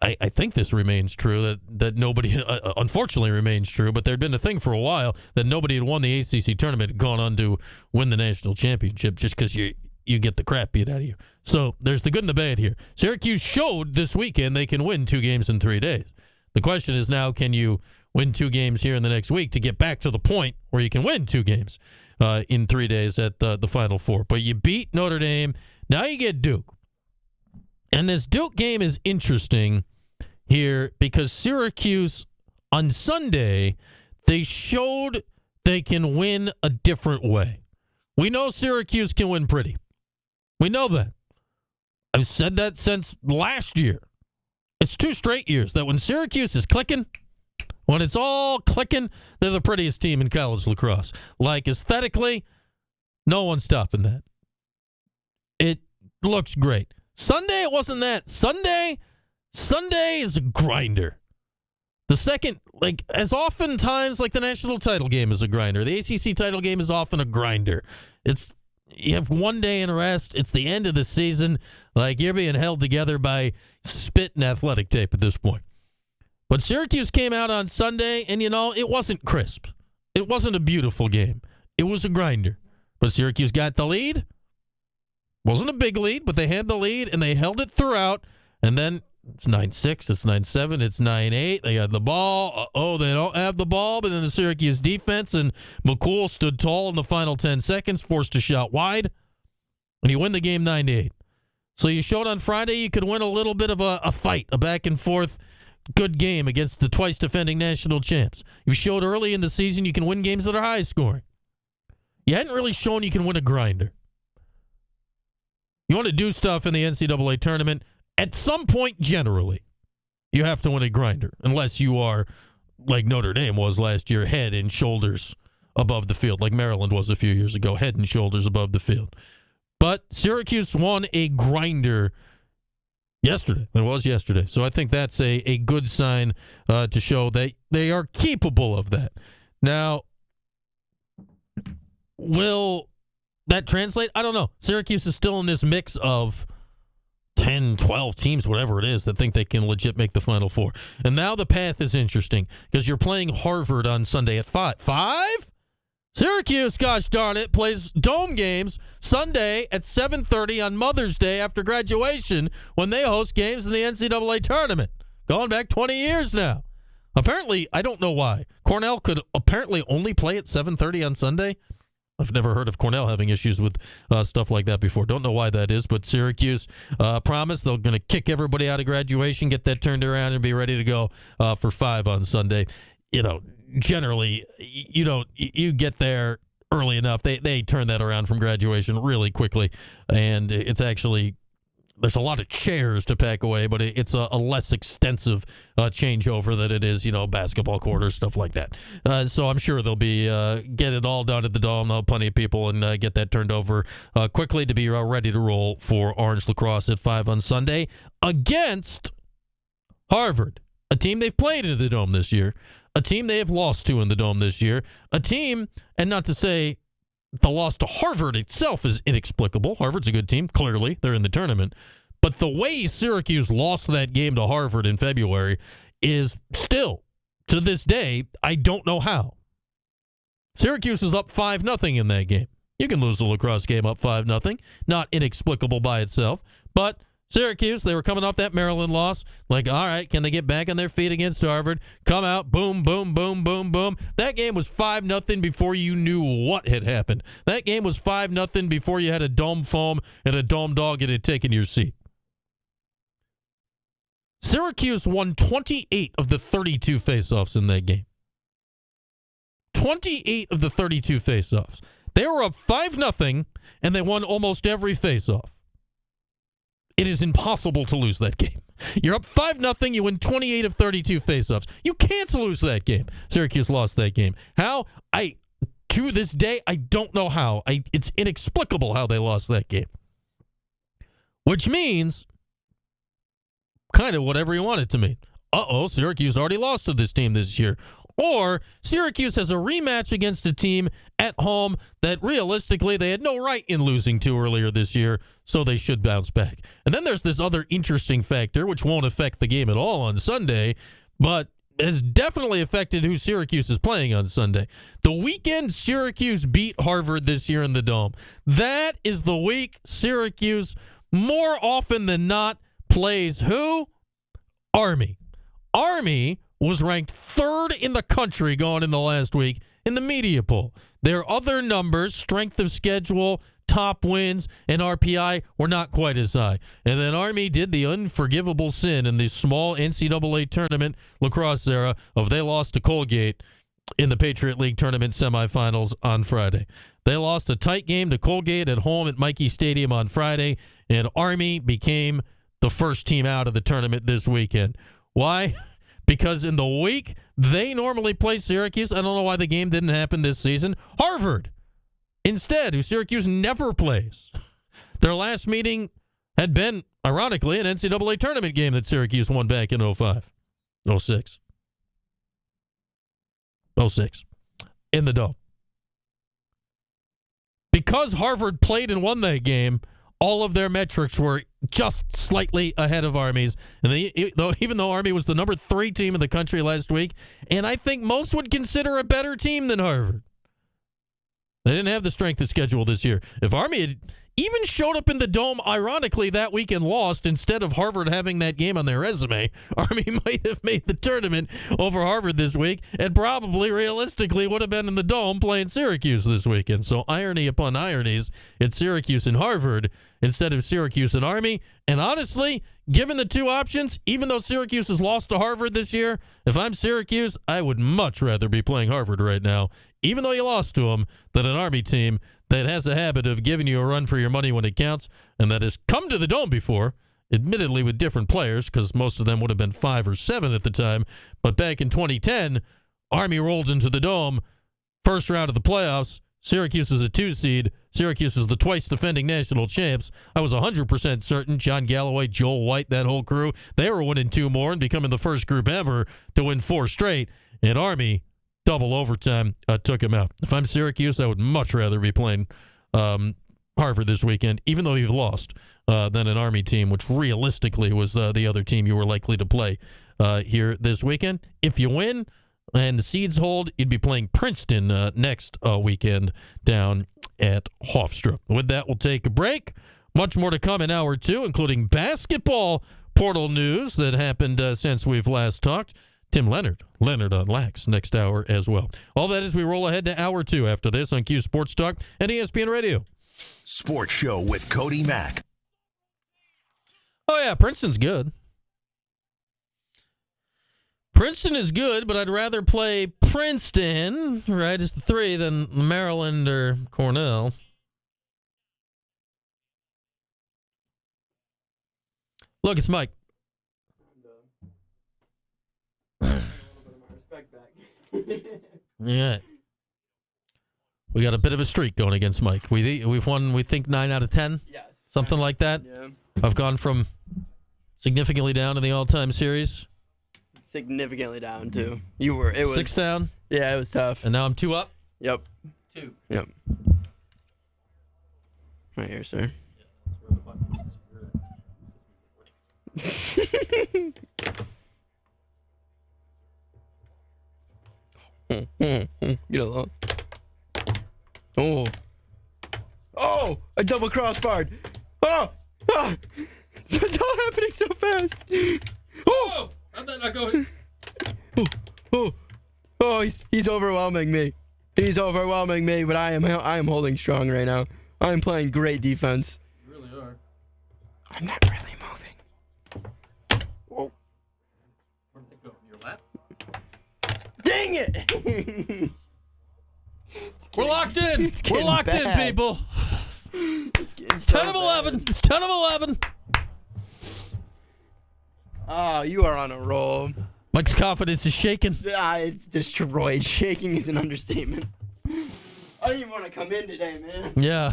I think this remains true, that nobody, unfortunately remains true, but there'd been a thing for a while that nobody had won the ACC tournament and gone on to win the national championship just because you get the crap beat out of you. So there's the good and the bad here. Syracuse showed this weekend they can win 2 games in 3 days. The question is now, can you win 2 games here in the next week to get back to the point where you can win 2 games in 3 days at the Final Four? But you beat Notre Dame. Now you get Duke. And this Duke game is interesting here because Syracuse on Sunday, they showed they can win a different way. We know Syracuse can win pretty. We know that. I've said that since last year. It's 2 straight years that when Syracuse is clicking, when it's all clicking, they're the prettiest team in college lacrosse. Like aesthetically, no one's stopping that. It looks great. Sunday, it wasn't that. Sunday is a grinder. The second, as oftentimes, the national title game is a grinder. The ACC title game is often a grinder. You have 1 day in rest. It's the end of the season. You're being held together by spit and athletic tape at this point. But Syracuse came out on Sunday, and, it wasn't crisp. It wasn't a beautiful game. It was a grinder. But Syracuse got the lead. Wasn't a big lead, but they had the lead, and they held it throughout. And then it's 9-6, it's 9-7, it's 9-8. They had the ball. They don't have the ball. But then the Syracuse defense and McCool stood tall in the final 10 seconds, forced a shot wide, and you win the game 9-8. So you showed on Friday you could win a little bit of a fight, a back-and-forth good game against the twice-defending national champs. You showed early in the season you can win games that are high-scoring. You hadn't really shown you can win a grinder. You want to do stuff in the NCAA tournament, at some point, generally, you have to win a grinder, unless you are, like Notre Dame was last year, head and shoulders above the field, like Maryland was a few years ago, head and shoulders above the field. But Syracuse won a grinder yesterday. It was yesterday. So I think that's a good sign to show that they are capable of that. Now, will that translate? I don't know. Syracuse is still in this mix of 10, 12 teams, whatever it is, that think they can legit make the Final Four. And now the path is interesting because you're playing Harvard on Sunday at 5. 5? Syracuse, gosh darn it, plays dome games Sunday at 7:30 on Mother's Day after graduation when they host games in the NCAA tournament. Going back 20 years now. Apparently, I don't know why. Cornell could apparently only play at 7:30 on Sunday. I've never heard of Cornell having issues with stuff like that before. Don't know why that is, but Syracuse promised they're going to kick everybody out of graduation, get that turned around, and be ready to go for 5 on Sunday. Generally, you get there early enough. They turn that around from graduation really quickly, and it's actually, there's a lot of chairs to pack away, but it's a less extensive changeover than it is, basketball court or stuff like that. So I'm sure they'll be get it all done at the Dome. They'll have plenty of people and get that turned over quickly to be ready to roll for Orange Lacrosse at 5 on Sunday against Harvard, a team they've played in the Dome this year, a team they have lost to in the Dome this year, a team, and not to say the loss to Harvard itself is inexplicable. Harvard's a good team. Clearly, they're in the tournament. But the way Syracuse lost that game to Harvard in February is still, to this day, I don't know how. Syracuse is up 5-0 in that game. You can lose a lacrosse game up 5-0. Not inexplicable by itself. But Syracuse, they were coming off that Maryland loss. Like, all right, can they get back on their feet against Harvard? Come out, boom, boom, boom, boom, boom. That game was 5-0 before you knew what had happened. That game was 5-0 before you had a dome foam and a dome dog and had taken your seat. Syracuse won 28 of the 32 faceoffs in that game. 28 of the 32 faceoffs. They were up 5-0, and they won almost every faceoff. It is impossible to lose that game. You're up 5-0. You win 28 of 32 faceoffs. You can't lose that game. Syracuse lost that game. How? To this day, I don't know how. It's inexplicable how they lost that game. Which means kind of whatever you want it to mean. Syracuse already lost to this team this year. Or Syracuse has a rematch against a team at home that realistically they had no right in losing to earlier this year, so they should bounce back. And then there's this other interesting factor, which won't affect the game at all on Sunday, but has definitely affected who Syracuse is playing on Sunday. The weekend Syracuse beat Harvard this year in the Dome. That is the week Syracuse, more often than not, plays who? Army. Army was ranked 3rd in the country going in the last week in the media poll. Their other numbers, strength of schedule, top wins, and RPI were not quite as high. And then Army did the unforgivable sin in the small NCAA tournament lacrosse era of they lost to Colgate in the Patriot League tournament semifinals on Friday. They lost a tight game to Colgate at home at Michie Stadium on Friday, and Army became the first team out of the tournament this weekend. Why? Because in the week they normally play Syracuse, I don't know why the game didn't happen this season, Harvard instead, who Syracuse never plays. Their last meeting had been, ironically, an NCAA tournament game that Syracuse won back in 06 in the Dome. Because Harvard played and won that game, all of their metrics were just slightly ahead of Army's. And even though Army was the number 3 team in the country last week, and I think most would consider a better team than Harvard. They didn't have the strength of schedule this year. If Army had even showed up in the Dome, ironically, that week and lost. Instead of Harvard having that game on their resume, Army might have made the tournament over Harvard this week and probably realistically would have been in the Dome playing Syracuse this weekend. So irony upon ironies, it's Syracuse and Harvard instead of Syracuse and Army. And honestly, given the two options, even though Syracuse has lost to Harvard this year, if I'm Syracuse, I would much rather be playing Harvard right now, even though you lost to them, than an Army team that has a habit of giving you a run for your money when it counts and that has come to the Dome before, admittedly with different players because most of them would have been 5 or 7 at the time. But back in 2010, Army rolled into the Dome, first round of the playoffs. Syracuse was a 2 seed. Syracuse was the twice defending national champs. I was 100% certain John Galloway, Joel White, that whole crew, they were winning 2 more and becoming the first group ever to win 4 straight. And Army, double overtime, took him out. If I'm Syracuse, I would much rather be playing Harvard this weekend, even though you've lost, than an Army team, which realistically was the other team you were likely to play here this weekend. If you win and the seeds hold, you'd be playing Princeton next weekend down at Hofstra. With that, we'll take a break. Much more to come in hour 2, including basketball portal news that happened since we've last talked. Tim Leonard on Lax, next hour as well. All that as we roll ahead to hour 2 after this on Q Sports Talk and ESPN Radio. Sports Show with Cody Mack. Oh, yeah, Princeton's good. Princeton is good, but I'd rather play Princeton, right, as the 3 than Maryland or Cornell. Look, it's Mike. Yeah. We got a bit of a streak going against Mike. We've won, we think, 9 out of 10? Yes. Something like that? Yeah. I've gone from significantly down in the all-time series. Significantly down, too. You were. It was 6 down? Yeah, it was tough. And now I'm 2 up? Yep. 2. Yep. Right here, sir. Get along. Oh! A double crossbar. Oh! It's all happening so fast. Oh! How'd that not go in? Oh! He's overwhelming me. He's overwhelming me, but I am holding strong right now. I am playing great defense. You really are. I'm not really moving. Whoa. Where'd it go? Your lap? Dang it! We're locked in. We're locked in, people. It's 10 of 11. It's 10 of 11. Oh, you are on a roll. Mike's confidence is shaking. It's destroyed. Shaking is an understatement. I didn't even want to come in today, man. Yeah.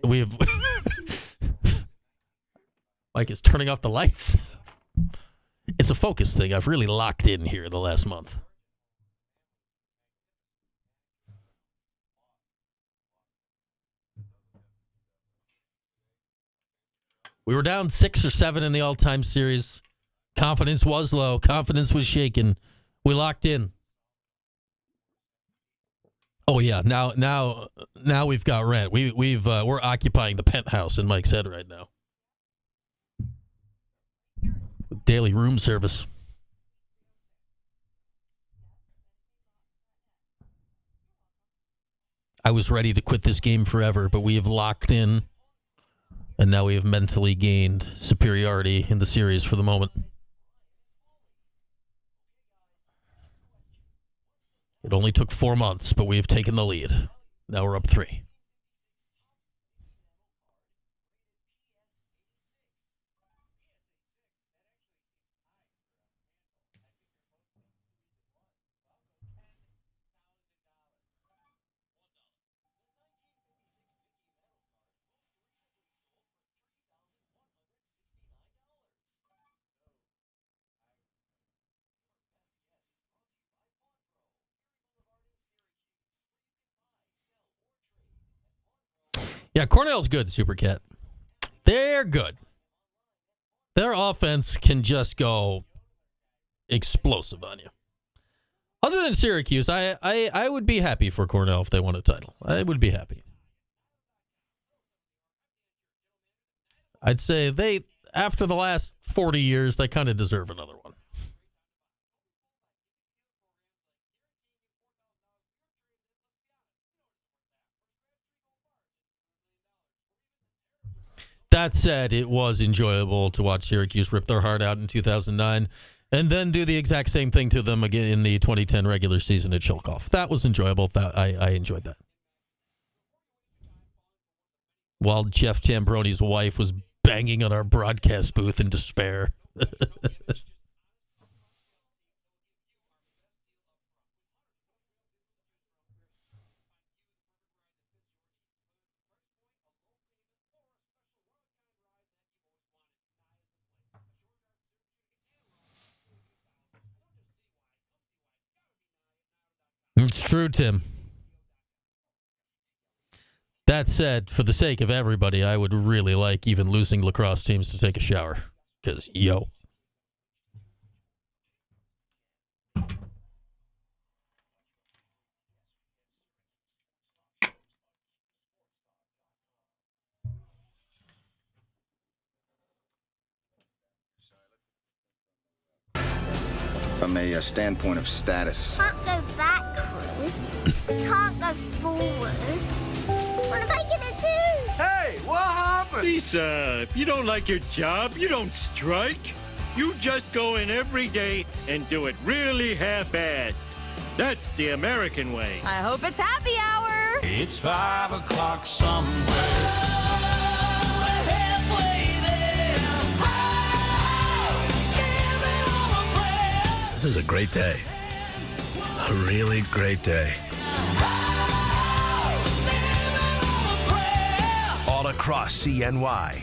We have Mike is turning off the lights. It's a focus thing. I've really locked in here the last month. We were down 6 or 7 in the all-time series. Confidence was low. Confidence was shaken. We locked in. Oh yeah, now we've got rent. We're occupying the penthouse in Mike's head right now. Daily room service. I was ready to quit this game forever, but we have locked in, and now we have mentally gained superiority in the series for the moment. It only took 4 months, but we have taken the lead. Now we're up 3. Yeah, Cornell's good, Super Cat. They're good. Their offense can just go explosive on you. Other than Syracuse, I would be happy for Cornell if they won a title. I would be happy. I'd say after the last 40 years, they kind of deserve another one. That said, it was enjoyable to watch Syracuse rip their heart out in 2009 and then do the exact same thing to them again in the 2010 regular season at Chillicothe. That was enjoyable. I enjoyed that. While Jeff Tambroni's wife was banging on our broadcast booth in despair. It's true, Tim. That said, for the sake of everybody, I would really like even losing lacrosse teams to take a shower. Because, yo. From a standpoint of status. Can't go backwards. Can't go forward. What am I gonna do? Hey, what happened? Lisa, if you don't like your job, you don't strike. You just go in every day and do it really half-assed. That's the American way. I hope it's happy hour. It's 5 o'clock somewhere. This is a great day. A really great day. All across CNY,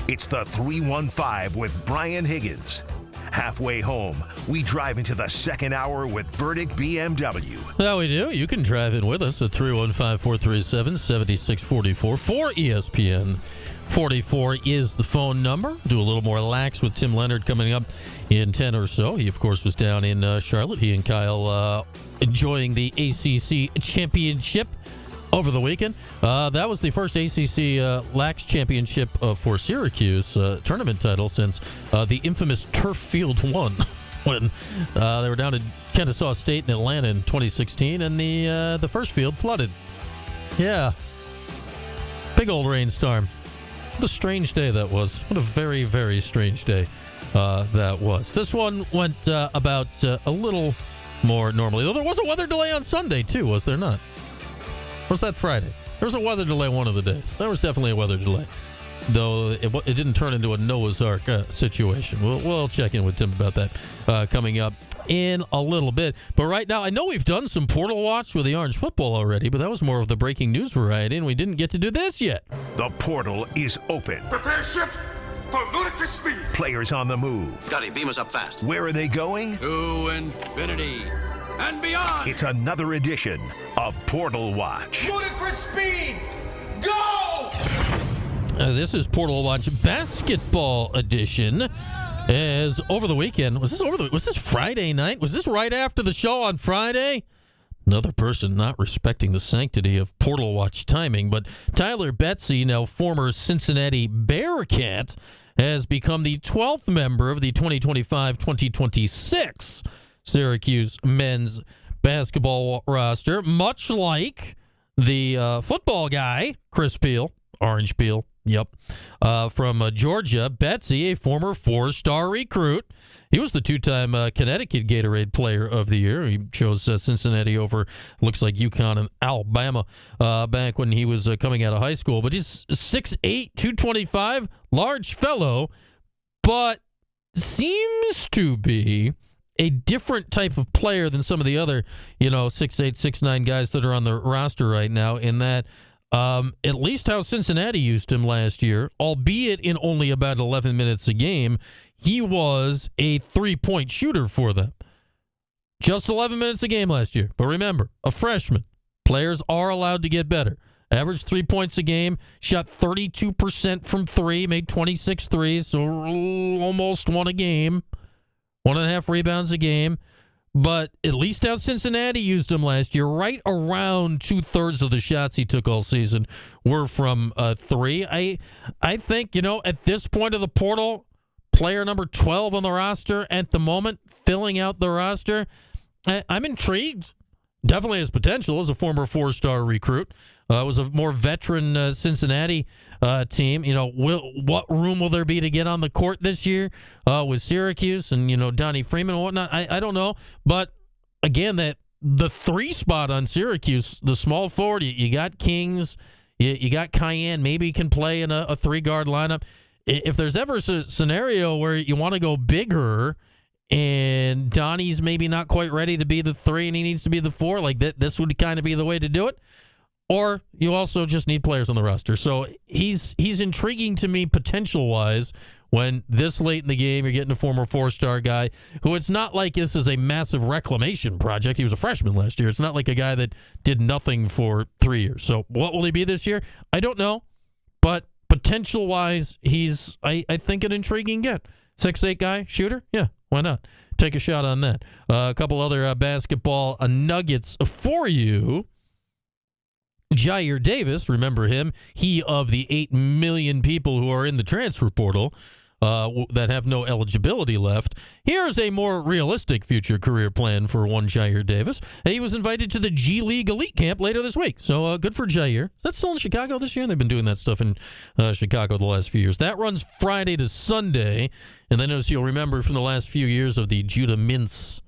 it's the 315 with Brian Higgins. Halfway home, we drive into the second hour with Verdict BMW. That we do. You can drive in with us at 315-437-7644 for ESPN. 44 is the phone number. Do a little more lax with Tim Leonard coming up in 10 or so. He, of course, was down in Charlotte. He and Kyle enjoying the ACC championship over the weekend. That was the first ACC lax championship for Syracuse tournament title since the infamous Turf Field 1 when they were down at Kennesaw State in Atlanta in 2016 and the first field flooded. Yeah. Big old rainstorm. What a strange day that was. What a very, very strange day that was. This one went about a little more normally. Though there was a weather delay on Sunday, too, was there not? Was that Friday? There was a weather delay one of the days. There was definitely a weather delay. Though it didn't turn into a Noah's Ark situation. We'll check in with Tim about that coming up in a little bit. But right now, I know we've done some Portal Watch with the Orange football already, but that was more of the breaking news variety, and we didn't get to do this yet. The portal is open. Prepare ship for ludicrous speed. Players on the move. Scotty, beam us up fast. Where are they going? To infinity and beyond. It's another edition of Portal Watch. Ludicrous speed. Go! This is Portal Watch Basketball Edition. As over the weekend, was this Friday night? Was this right after the show on Friday? Another person not respecting the sanctity of Portal Watch timing, but Tyler Betsy, now former Cincinnati Bearcat, has become the 12th member of the 2025-2026 Syracuse men's basketball roster, much like the football guy, Chris Peel, Orange Peel. Yep. From Georgia, Betsy, a former 4-star recruit. He was the two-time Connecticut Gatorade Player of the Year. He chose Cincinnati over, looks like UConn and Alabama back when he was coming out of high school. But he's 6'8", 225, large fellow, but seems to be a different type of player than some of the other, 6'8", 6'9" guys that are on the roster right now, in that at least how Cincinnati used him last year, albeit in only about 11 minutes a game, he was a three-point shooter for them. Just 11 minutes a game last year. But remember, a freshman. Players are allowed to get better. Averaged 3 points a game, shot 32% from three, made 26 threes, so almost won a game. 1.5 rebounds a game. but at least how Cincinnati used him last year, right around 2/3 of the shots he took all season were from three. I think, at this point of the portal, player number 12 on the roster at the moment, filling out the roster, I'm intrigued. Definitely has potential as a former 4-star recruit. Was a more veteran Cincinnati team. What room will there be to get on the court this year with Syracuse and, Donnie Freeman and whatnot? I don't know. But, again, the 3 spot on Syracuse, the small forward, you got Kings, you got Cayenne, maybe he can play in a 3-guard lineup. If there's ever a scenario where you want to go bigger and Donnie's maybe not quite ready to be the 3 and he needs to be the 4, like this would kind of be the way to do it. Or you also just need players on the roster. So he's intriguing to me potential-wise when this late in the game you're getting a former 4-star guy who it's not like this is a massive reclamation project. He was a freshman last year. It's not like a guy that did nothing for 3 years. So what will he be this year? I don't know. But potential-wise, he's, I think, an intriguing get. 6'8" guy, shooter? Yeah, why not? Take a shot on that. A couple other basketball nuggets for you. Jair Davis, remember him, he of the 8 million people who are in the transfer portal that have no eligibility left. Here's a more realistic future career plan for one Jair Davis. He was invited to the G League Elite Camp later this week, so good for Jair. Is that still in Chicago this year? They've been doing that stuff in Chicago the last few years. That runs Friday to Sunday, and then as you'll remember from the last few years of the Judah Mintz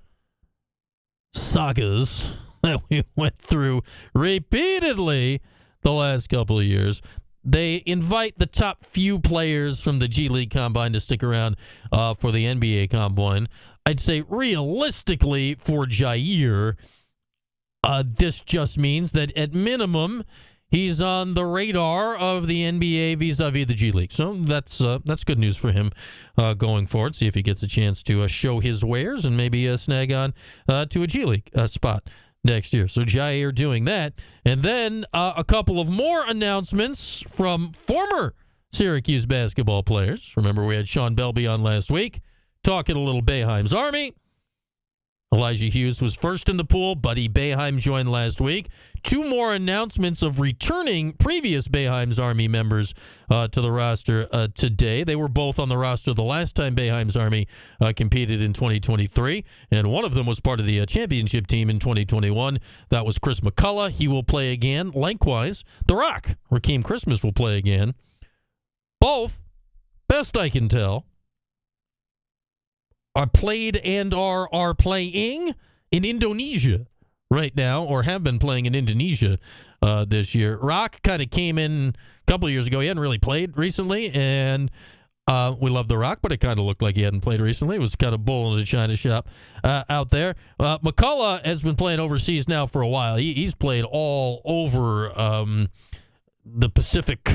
sagas that we went through repeatedly the last couple of years, they invite the top few players from the G League Combine to stick around for the NBA Combine. I'd say realistically for Jair, this just means that at minimum he's on the radar of the NBA vis-a-vis the G League. So that's good news for him going forward. See if he gets a chance to show his wares and maybe snag on to a G League spot next year. So Jair doing that. And then a couple of more announcements from former Syracuse basketball players. Remember, we had Sean Belby on last week talking a little Boeheim's Army. Elijah Hughes was first in the pool. Buddy Boeheim joined last week. 2 more announcements of returning previous Boeheim's Army members to the roster today. They were both on the roster the last time Boeheim's Army competed in 2023, and one of them was part of the championship team in 2021. That was Chris McCullough. He will play again. Likewise, The Rock, Rakeem Christmas, will play again. Both, best I can tell, are played and are playing in Indonesia right now, or have been playing in Indonesia this year. Rock kind of came in a couple of years ago. He hadn't really played recently, and we love The Rock, but it kind of looked like he hadn't played recently. It was kind of bull in the china shop out there. McCullough has been playing overseas now for a while. He's played all over the Pacific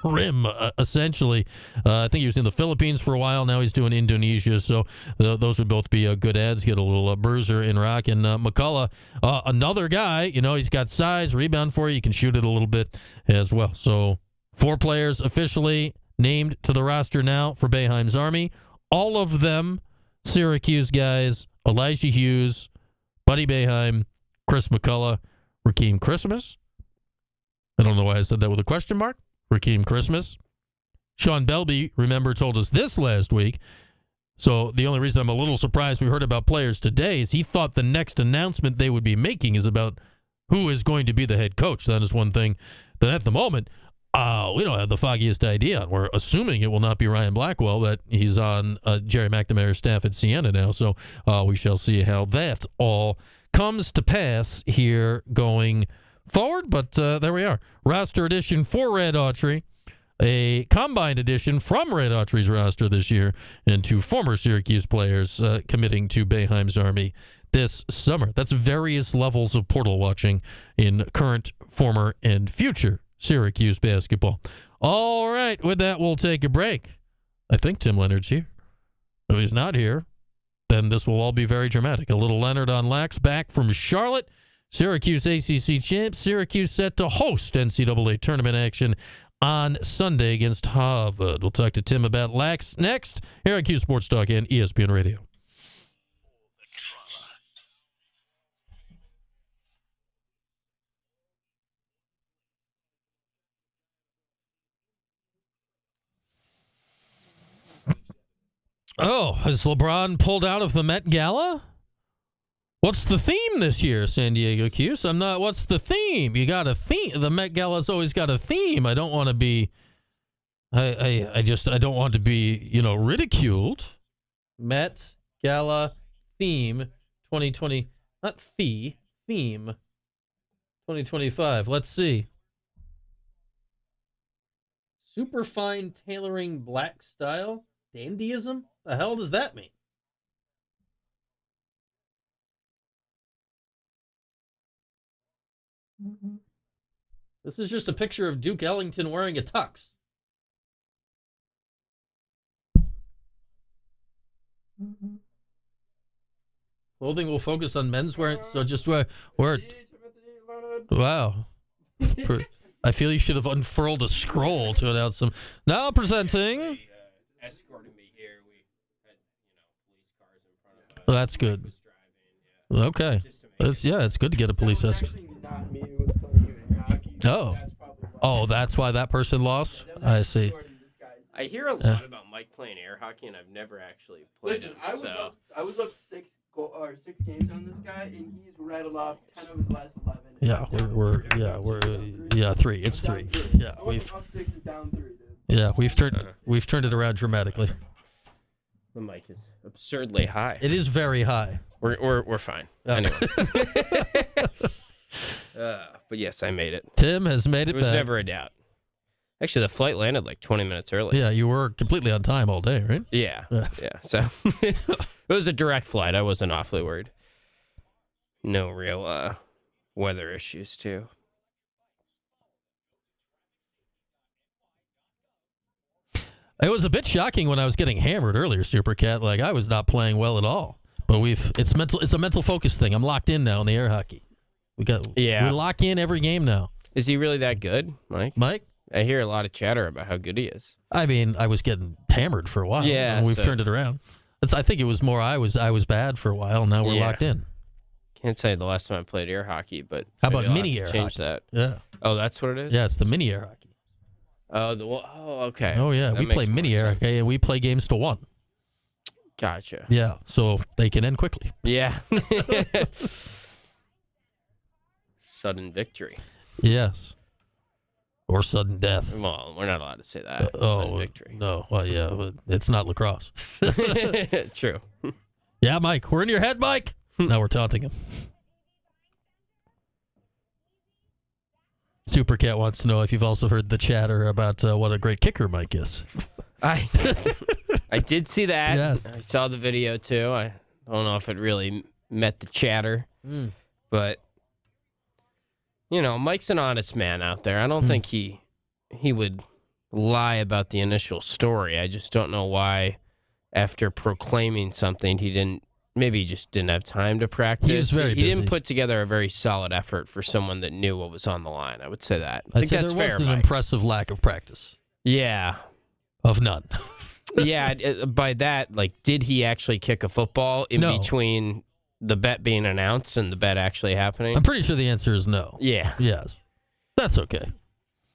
Rim, essentially. I think he was in the Philippines for a while. Now he's doing Indonesia. So those would both be good ads. Get a little bruiser in Rock. And McCullough, another guy, he's got size, rebound for you. You can shoot it a little bit as well. So 4 players officially named to the roster now for Boeheim's Army. All of them Syracuse guys: Elijah Hughes, Buddy Boeheim, Chris McCullough, Rakeem Christmas. I don't know why I said that with a question mark. Rakeem Christmas. Sean Belby, remember, told us this last week. So the only reason I'm a little surprised we heard about players today is he thought the next announcement they would be making is about who is going to be the head coach. That is one thing that at the moment we don't have the foggiest idea on. We're assuming it will not be Ryan Blackwell, that he's on Jerry McNamara's staff at Siena now. So we shall see how that all comes to pass here going forward, but there we are. Roster edition for Red Autry, a combined edition from Red Autry's roster this year, and 2 former Syracuse players committing to Boeheim's Army this summer. That's various levels of portal watching in current, former, and future Syracuse basketball. All right, with that, we'll take a break. I think Tim Leonard's here. If he's not here, then this will all be very dramatic. A little Leonard on Lax back from Charlotte. Syracuse ACC champs. Syracuse set to host NCAA tournament action on Sunday against Harvard. We'll talk to Tim about Lax next here on Q Sports Talk and ESPN Radio. Oh, has LeBron pulled out of the Met Gala? What's the theme this year, San Diego Cuse? What's the theme? You got a theme. The Met Gala's always got a theme. I don't want to be, I don't want to be, ridiculed. Met Gala theme 2020, not theme 2025. Let's see. Superfine tailoring black style. Dandyism? The hell does that mean? This is just a picture of Duke Ellington wearing a tux. Clothing will focus on menswear, so just wear it. Wow. I feel you should have unfurled a scroll to announce some. Now presenting. Escorting me here, we had police cars in front of us. Well, that's good. Okay. It's good to get a police escort. Oh, that's why that person lost? I see. I hear a lot about Mike playing air hockey, and I've never actually played it. I was up 6 games on this guy, and he's rattled off 10 of his last 11. Yeah, we're 3. It's 3. Yeah, we've up 6 and down 3, dude. Yeah, we've turned it around dramatically. The mic is absurdly high. It is very high. We're fine. Anyway. But yes, I made it. Tim has made it There was back. never a doubt. Actually, the flight landed like 20 minutes early. Yeah, you were completely on time all day, right? Yeah. So it was a direct flight. I wasn't awfully worried. No real weather issues, too. It was a bit shocking when I was getting hammered earlier, Supercat. Like, I was not playing well at all. But it's a mental focus thing. I'm locked in now in the air hockey. We lock in every game now. Is he really that good, Mike? I hear a lot of chatter about how good he is. I mean, I was getting hammered for a while. Yeah, and we've turned it around. I think it was more I was bad for a while. Now we're locked in. Can't say the last time I played air hockey, but how about maybe I'll mini have air to change hockey? that? Yeah. Oh, that's what it is? Yeah, it's the mini air hockey. Okay. Oh yeah, That we makes play more mini air sense. hockey and we play games to 1. Gotcha. Yeah, so they can end quickly. Yeah. Sudden victory. Yes. Or sudden death. Well, we're not allowed to say that. Oh, Sudden victory. No. Well, yeah, but it's not lacrosse. True. Yeah, Mike. We're in your head, Mike. Now we're taunting him. Supercat wants to know if you've also heard the chatter about what a great kicker Mike is. I did see that. Yes. I saw the video, too. I don't know if it really met the chatter. But, Mike's an honest man out there. I don't think he would lie about the initial story. I just don't know why, after proclaiming something, maybe he just didn't have time to practice. He was very busy. He didn't put together a very solid effort for someone that knew what was on the line. I would say that. I think that's there fair, was an Mike. impressive lack of practice. Yeah. Of none. Yeah, by that, did he actually kick a football in between the bet being announced and the bet actually happening? I'm pretty sure the answer is no. Yeah. Yes. That's okay.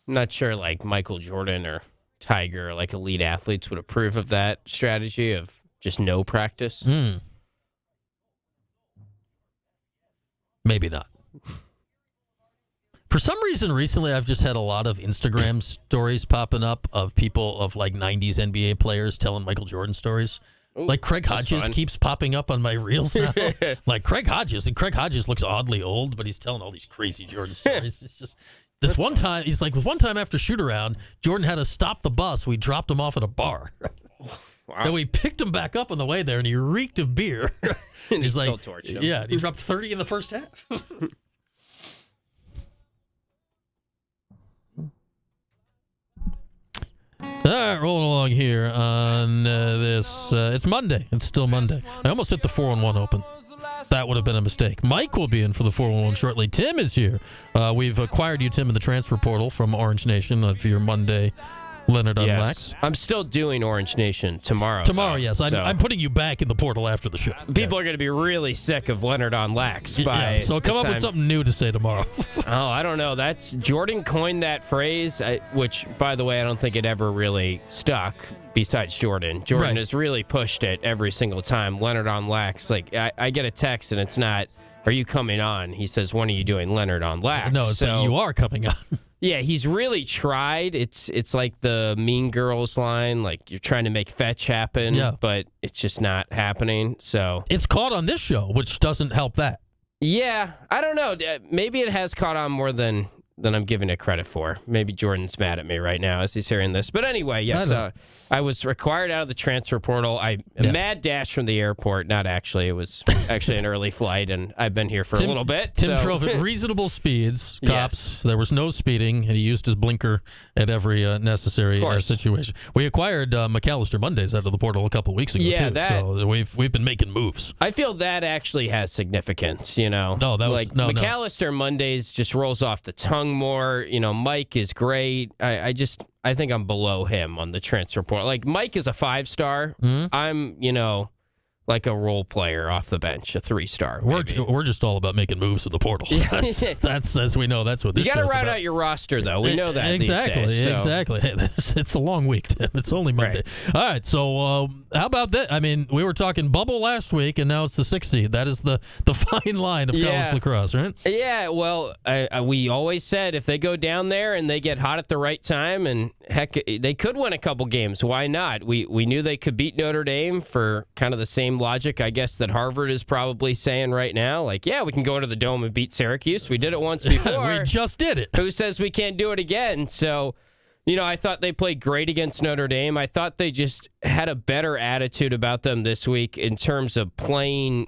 I'm not sure Michael Jordan or Tiger, elite athletes, would approve of that strategy of just no practice. Maybe not. For some reason, recently, I've just had a lot of Instagram stories popping up of people of 90s NBA players telling Michael Jordan stories. Ooh, Craig Hodges keeps popping up on my reels now. Craig Hodges. And Craig Hodges looks oddly old, but he's telling all these crazy Jordan stories. It's just this one time, he's one time after shoot around, Jordan had to stop the bus. We dropped him off at a bar. Wow. Then we picked him back up on the way there, and he reeked of beer. And he still torched him. Yeah, he dropped 30 in the first half. All right, rolling along here on this. It's Monday. It's still Monday. I almost hit the 411 open. That would have been a mistake. Mike will be in for the 411 shortly. Tim is here. We've acquired you, Tim, in the transfer portal from Orange Nation for your Monday Leonard on Yes. Lax. I'm still doing Orange Nation tomorrow. Tomorrow, though, yes. so I'm putting you back in the portal after the show. people are going to be really sick of Leonard on Lax by So come the up with time- something new to say tomorrow. Oh, I don't know. That's Jordan coined that phrase, which, by the way, I don't think it ever really stuck. Besides Jordan, Right. has really pushed it every single time. Leonard on Lax. Like I get a text and it's not, "Are you coming on?" He says, "When are you doing Leonard on Lax?" No, it's so you are coming on. yeah, he's really tried. It's like the Mean Girls line, like you're trying to make fetch happen, Yeah. but it's just not happening. So It's caught on this show, which doesn't help that. yeah, I don't know. Maybe it has caught on more than I'm giving it credit for. Maybe Jordan's mad at me right now as he's hearing this. But anyway, yes, I was required out of the transfer portal. A mad dash from the airport. Not actually. It was actually an early flight, and I've been here for a little bit. Tim so. drove at reasonable speeds. Yes. Cops. There was no speeding, and he used his blinker at every necessary situation. We acquired McAllister Mondays out of the portal a couple weeks ago, too. So we've been making moves. I feel that actually has significance, you know. No, that was like no. McAllister Mondays just rolls off the tongue more. You know, Mike is great. I think I'm below him on the transfer portal. Like Mike is a 5-star. I'm, like a role player off the bench, a 3-star. We're just all about making moves in the portal. That's as we know. That's what this you got to show's round about. out your roster, though. We know that exactly. these days, so. Exactly. Hey, it's a long week, Tim. It's only Monday. Right. All right. So how about that? I mean, we were talking bubble last week, and now it's the 6th seed. That is the fine line of college lacrosse, right? Yeah. Well, we always said if they go down there and they get hot at the right time, and heck, they could win a couple games. Why not? We knew they could beat Notre Dame for kind of the same logic, I guess, that Harvard is probably saying right now. Like, yeah, we can go into the Dome and beat Syracuse. We did it once before. We just did it. Who says we can't do it again? So, I thought they played great against Notre Dame. I thought they just had a better attitude about them this week in terms of playing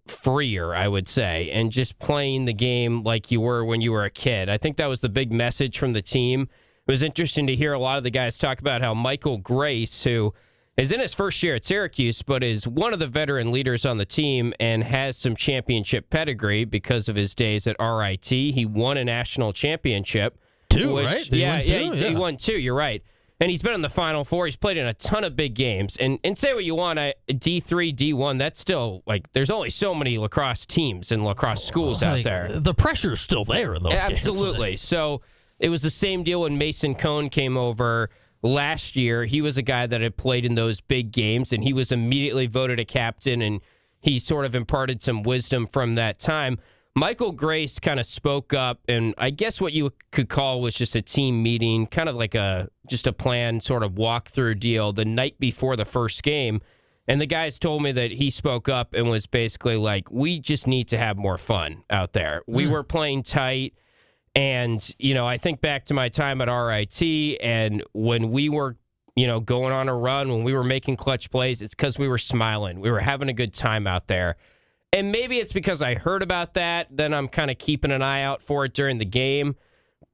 freer, I would say, and just playing the game like you were when you were a kid. I think that was the big message from the team. It was interesting to hear a lot of the guys talk about how Michael Grace, who is in his first year at Syracuse, but is one of the veteran leaders on the team and has some championship pedigree because of his days at RIT. He won a national championship. Right? He won 2. You're right. And he's been in the Final Four. He's played in a ton of big games. And say what you want, D3, D1, that's still, like, there's only so many lacrosse teams and lacrosse schools out there. The pressure's still there in those games. Absolutely. So it was the same deal when Mason Cohn came over last year. He was a guy that had played in those big games, and he was immediately voted a captain, and he sort of imparted some wisdom from that time. Michael Grace kind of spoke up, and I guess what you could call was just a team meeting, kind of like just a planned sort of walkthrough deal the night before the first game. And the guys told me that he spoke up and was basically like, we just need to have more fun out there. We were playing tight. And, I think back to my time at RIT, and when we were, going on a run, when we were making clutch plays, it's because we were smiling. We were having a good time out there. And maybe it's because I heard about that, then I'm kind of keeping an eye out for it during the game.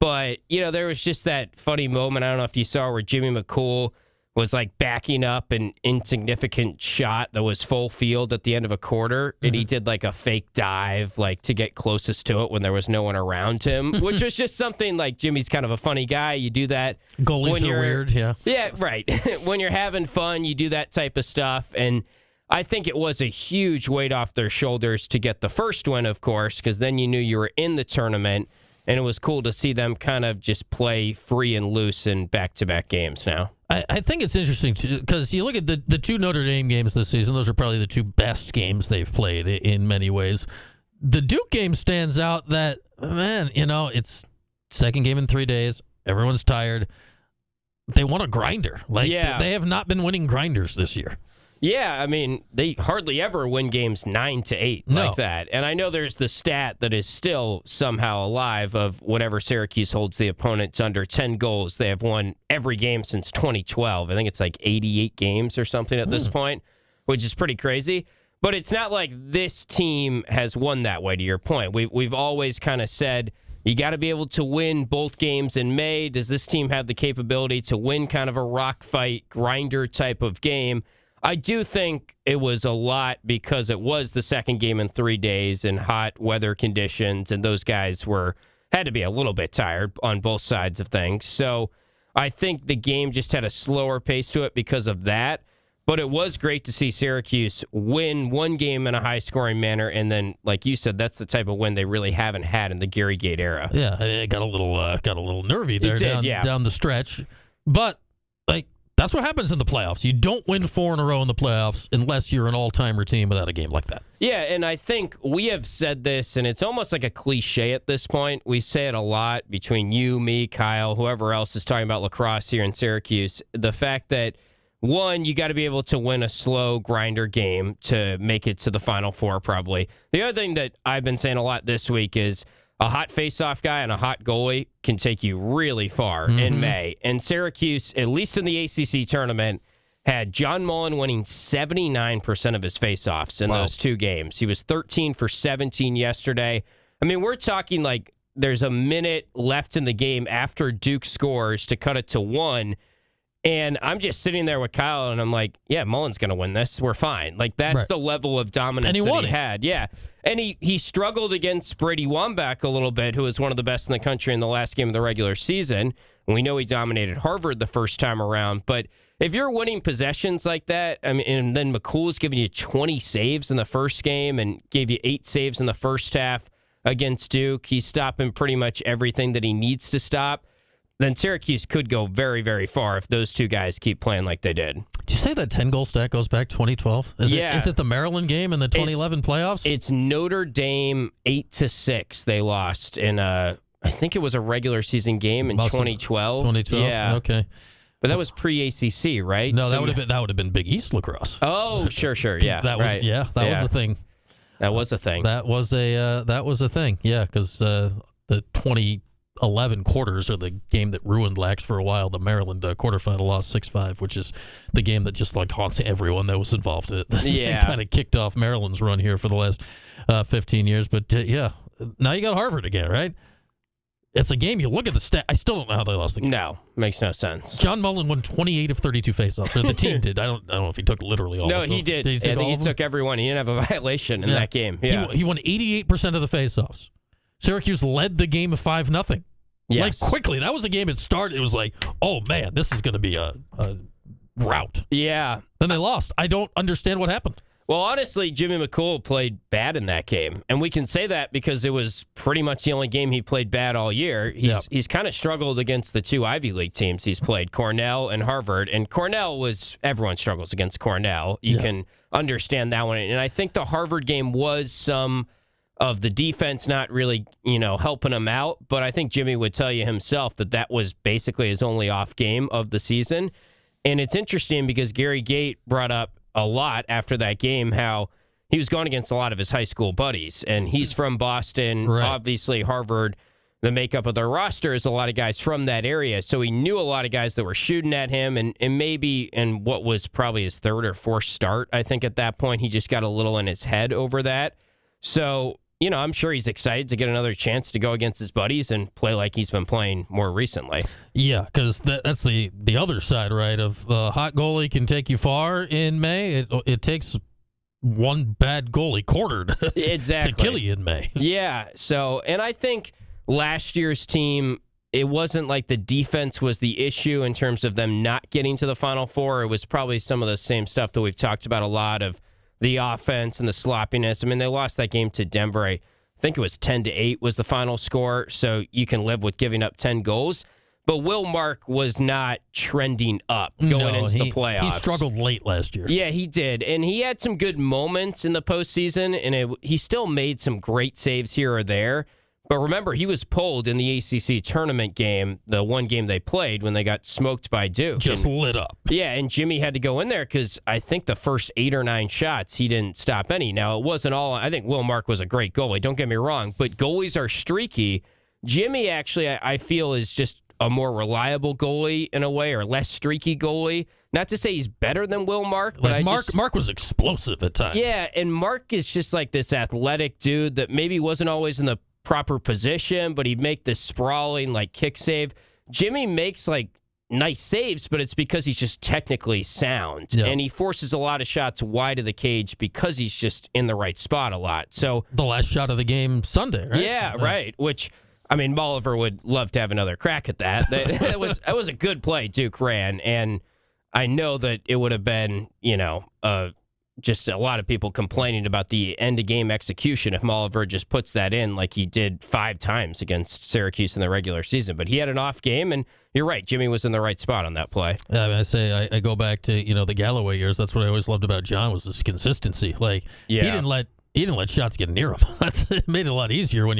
But, there was just that funny moment, I don't know if you saw, where Jimmy McCool was like backing up an insignificant shot that was full field at the end of a quarter, and he did like a fake dive, like to get closest to it when there was no one around him, which was just something like Jimmy's kind of a funny guy. You do that. Goalies are weird, yeah. Yeah, right. When you're having fun, you do that type of stuff. And I think it was a huge weight off their shoulders to get the first win, of course, because then you knew you were in the tournament. And it was cool to see them kind of just play free and loose in back-to-back games now. I think it's interesting, because you look at the 2 Notre Dame games this season, those are probably the 2 best games they've played in many ways. The Duke game stands out that, man, it's second game in 3 days. Everyone's tired. They won a grinder. They have not been winning grinders this year. Yeah, I mean, they hardly ever win games 9-8 like that. And I know there's the stat that is still somehow alive of whenever Syracuse holds the opponents under 10 goals, they have won every game since 2012. I think it's like 88 games or something at this point, which is pretty crazy. But it's not like this team has won that way, to your point. We've always kind of said, you got to be able to win both games in May. Does this team have the capability to win kind of a rock fight, grinder type of game? I do think it was a lot because it was the second game in 3 days in hot weather conditions, and those guys had to be a little bit tired on both sides of things. So I think the game just had a slower pace to it because of that. But it was great to see Syracuse win one game in a high-scoring manner, and then, like you said, that's the type of win they really haven't had in the Gary Gate era. Yeah, it got a little nervy there down the stretch. But that's what happens in the playoffs. You don't win 4 in a row in the playoffs unless you're an all-timer team without a game like that. Yeah, and I think we have said this, and it's almost like a cliche at this point. We say it a lot between you, me, Kyle, whoever else is talking about lacrosse here in Syracuse. The fact that, one, you got to be able to win a slow grinder game to make it to the Final Four, probably. The other thing that I've been saying a lot this week is a hot face-off guy and a hot goalie can take you really far in May. And Syracuse, at least in the ACC tournament, had John Mullen winning 79% of his face-offs in those 2 games. He was 13 for 17 yesterday. I mean, we're talking like there's a minute left in the game after Duke scores to cut it to 1. And I'm just sitting there with Kyle, and I'm like, yeah, Mullen's going to win this. We're fine. Like, that's the level of dominance that he had. Yeah. And he struggled against Brady Wambach a little bit, who was one of the best in the country in the last game of the regular season. And we know he dominated Harvard the first time around. But if you're winning possessions like that, I mean, and then McCool's giving you 20 saves in the first game and gave you 8 saves in the first half against Duke, he's stopping pretty much everything that he needs to stop. Then Syracuse could go very, very far if those 2 guys keep playing like they did. Did you say that 10-goal stat goes back 2012? Is it the Maryland game in the 2011 playoffs? It's Notre Dame 8-6 they lost in I think it was a regular season game in 2012. 2012? Yeah. Okay. But that was pre-ACC, right? No, that would have been Big East lacrosse. Oh, sure. Yeah. That was was a thing. That was a thing. That was a thing. Yeah, because the 2011 quarters are the game that ruined Lax for a while. The Maryland quarterfinal loss 6-5, which is the game that just like haunts everyone that was involved in it. Yeah. It kind of kicked off Maryland's run here for the last 15 years. But now you got Harvard again, right? It's a game. You look at the stat. I still don't know how they lost the game. No, makes no sense. John Mullen won 28 of 32 faceoffs. Or the team did. I don't know if he took literally all. No, of them. he did. Did he I think he took every one. He didn't have a violation in that game. Yeah, he won 88% of the faceoffs. Syracuse led the game 5-0. Yes. Like quickly. That was the game. It started. It was like, oh man, this is going to be a rout. Yeah. Then they lost. I don't understand what happened. Well, honestly, Jimmy McCool played bad in that game. And we can say that because it was pretty much the only game he played bad all year. He's kind of struggled against the 2 Ivy League teams he's played, Cornell and Harvard. And everyone struggles against Cornell. You can understand that one. And I think the Harvard game was some of the defense not really, helping him out. But I think Jimmy would tell you himself that was basically his only off game of the season. And it's interesting because Gary Gate brought up a lot after that game how he was going against a lot of his high school buddies. And he's from Boston. Right. Obviously, Harvard, the makeup of their roster is a lot of guys from that area. So he knew a lot of guys that were shooting at him. And maybe in what was probably his 3rd or 4th start, I think at that point, he just got a little in his head over that. So, I'm sure he's excited to get another chance to go against his buddies and play like he's been playing more recently. Yeah, because that's the other side, right? Of hot goalie can take you far in May. It takes one bad goalie quartered exactly to kill you in May. Yeah. So, and I think last year's team, it wasn't like the defense was the issue in terms of them not getting to the Final Four. It was probably some of the same stuff that we've talked about a lot of the offense and the sloppiness. I mean, they lost that game to Denver. I think it was 10-8 was the final score. So you can live with giving up 10 goals. But Will Mark was not trending up going into the playoffs. He struggled late last year. Yeah, he did. And he had some good moments in the postseason, and he still made some great saves here or there. But remember, he was pulled in the ACC tournament game, the one game they played when they got smoked by Duke. Just lit up. Yeah, and Jimmy had to go in there because I think the first 8 or 9 shots, he didn't stop any. Now, it wasn't all. I think Will Mark was a great goalie. Don't get me wrong. But goalies are streaky. Jimmy, actually, I feel is just a more reliable goalie in a way, or less streaky goalie. Not to say he's better than Will Mark, but Mark was explosive at times. Yeah, and Mark is just like this athletic dude that maybe wasn't always in the proper position, but he'd make this sprawling like kick save. Jimmy makes like nice saves, but it's because he's just technically sound. Yeah. And he forces a lot of shots wide of the cage because he's just in the right spot a lot. So the last shot of the game Sunday, right? Yeah, right. Which I mean, Molliver would love to have another crack at that. That was a good play Duke ran, and I know that it would have been, just a lot of people complaining about the end-of-game execution if Molliver just puts that in like he did 5 times against Syracuse in the regular season. But he had an off game, and you're right, Jimmy was in the right spot on that play. Yeah, I mean, I go back to the Galloway years. That's what I always loved about John was his consistency. Like he didn't let shots get near him. It made it a lot easier when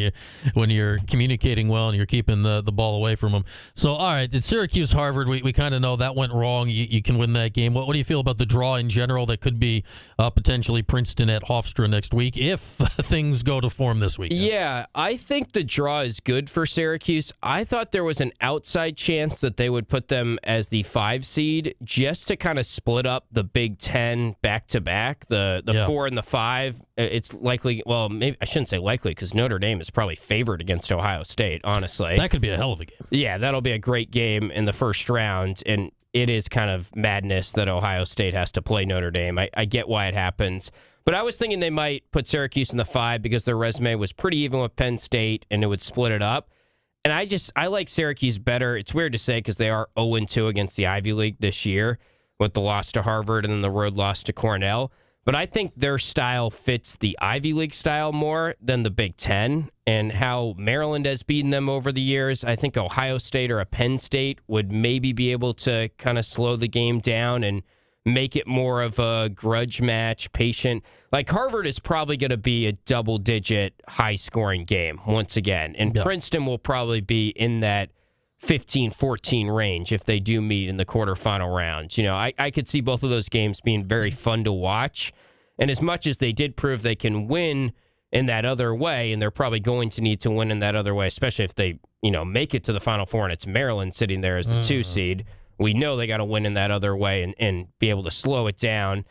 you're communicating well and you're keeping the ball away from him. So, all right, did Syracuse Harvard? We kind of know that went wrong. You can win that game. What do you feel about the draw in general? That could be potentially Princeton at Hofstra next week if things go to form this week. Yeah, I think the draw is good for Syracuse. I thought there was an outside chance that they would put them as the 5 seed just to kind of split up the Big Ten back to back, the 4 and the 5. It's likely, well, maybe I shouldn't say likely because Notre Dame is probably favored against Ohio State, honestly. That could be a hell of a game. Yeah, that'll be a great game in the first round, and it is kind of madness that Ohio State has to play Notre Dame. I get why it happens, but I was thinking they might put Syracuse in the 5 because their resume was pretty even with Penn State, and it would split it up. And I like Syracuse better. It's weird to say because they are 0-2 against the Ivy League this year with the loss to Harvard and then the road loss to Cornell. But I think their style fits the Ivy League style more than the Big Ten, and how Maryland has beaten them over the years. I think Ohio State or a Penn State would maybe be able to kind of slow the game down and make it more of a grudge match, patient. Like Harvard is probably going to be a double-digit high-scoring game once again, and Princeton will probably be in that 15-14 range if they do meet in the quarterfinal rounds. I could see both of those games being very fun to watch. And as much as they did prove they can win in that other way, and they're probably going to need to win in that other way, especially if they, make it to the Final Four and it's Maryland sitting there as the 2 seed. We know they got to win in that other way and be able to slow it down.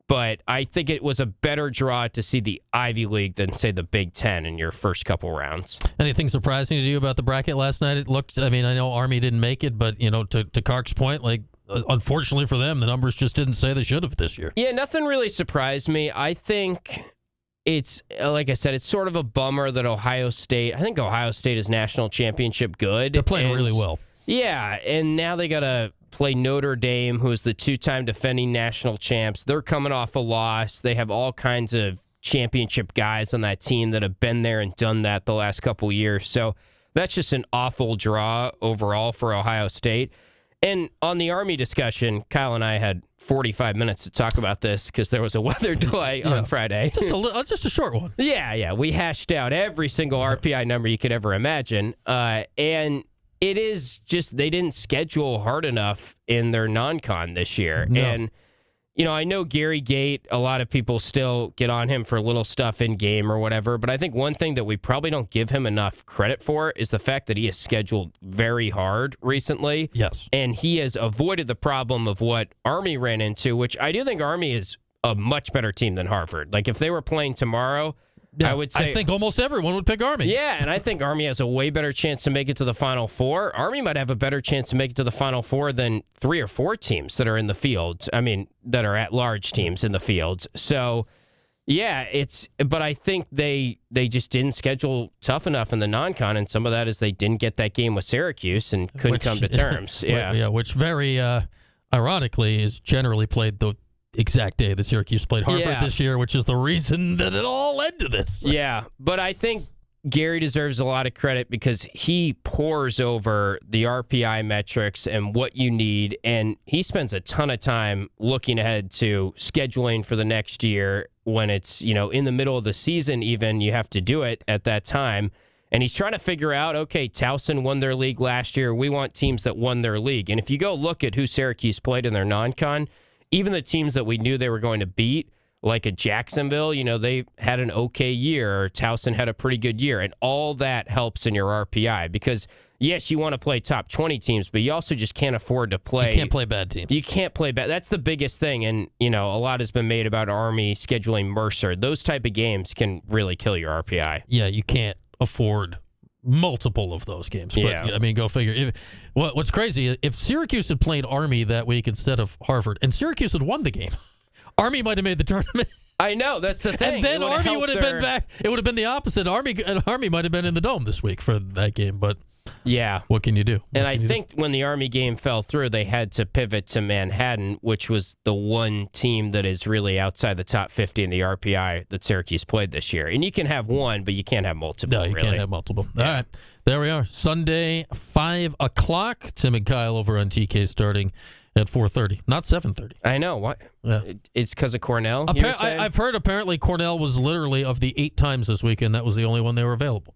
But I think it was a better draw to see the Ivy League than, say, the Big Ten in your first couple rounds. Anything surprising to you about the bracket last night? It looked, I know Army didn't make it, but, to Kark's point, unfortunately for them, the numbers just didn't say they should have this year. Yeah, nothing really surprised me. I think it's, like I said, it's sort of a bummer that I think Ohio State is national championship good. They're playing really well. Yeah, and now they got to play Notre Dame, who is the 2-time defending national champs. They're coming off a loss. They have all kinds of championship guys on that team that have been there and done that the last couple years. So that's just an awful draw overall for Ohio State. And on the Army discussion, Kyle and I had 45 minutes to talk about this because there was a weather delay on Friday. Just a short one. Yeah. We hashed out every single RPI number you could ever imagine. And it is just they didn't schedule hard enough in their non-con this year. No. And, I know Gary Gate, a lot of people still get on him for little stuff in game or whatever, but I think one thing that we probably don't give him enough credit for is the fact that he has scheduled very hard recently. Yes. And he has avoided the problem of what Army ran into, which I do think Army is a much better team than Harvard. Like, if they were playing tomorrow, yeah, I would say, I think almost everyone would pick Army. Yeah, and I think Army has a way better chance to make it to the Final Four. Army might have a better chance to make it to the Final Four than 3 or 4 teams that are in the field. I mean, that are at-large teams in the fields. So, yeah, but I think they just didn't schedule tough enough in the non-con, and some of that is they didn't get that game with Syracuse and couldn't come to terms. Yeah, which very ironically is generally played the exact day that Syracuse played Harvard this year, which is the reason that it all led to this. Yeah, but I think Gary deserves a lot of credit because he pores over the RPI metrics and what you need, and he spends a ton of time looking ahead to scheduling for the next year when it's, in the middle of the season even, you have to do it at that time. And he's trying to figure out, okay, Towson won their league last year. We want teams that won their league. And if you go look at who Syracuse played in their non-con, even the teams that we knew they were going to beat, like a Jacksonville, they had an okay year, or Towson had a pretty good year, and all that helps in your RPI because, yes, you want to play top 20 teams, but you also just can't afford to play. You can't play bad teams. You can't play bad. That's the biggest thing, and, a lot has been made about Army scheduling Mercer. Those type of games can really kill your RPI. Yeah, you can't afford multiple of those games. But, yeah. Go figure. What's crazy, if Syracuse had played Army that week instead of Harvard, and Syracuse had won the game, Army might have made the tournament. I know, that's the thing. And then It Army would have been back. It would have been the opposite. Army might have been in the Dome this week for that game, but yeah, what can you do? And I think when the Army game fell through, they had to pivot to Manhattan, which was the one team that is really outside the top 50 in the RPI that Syracuse played this year. And you can have one, but you can't have multiple. No, you really. can't have multiple. All right, there we are. Sunday, 5 o'clock. Tim and Kyle over on TK starting at 4:30, not 7:30. I know. What? Yeah. It's because of Cornell? I've heard apparently Cornell was literally, of the 8 times this weekend, that was the only one they were available.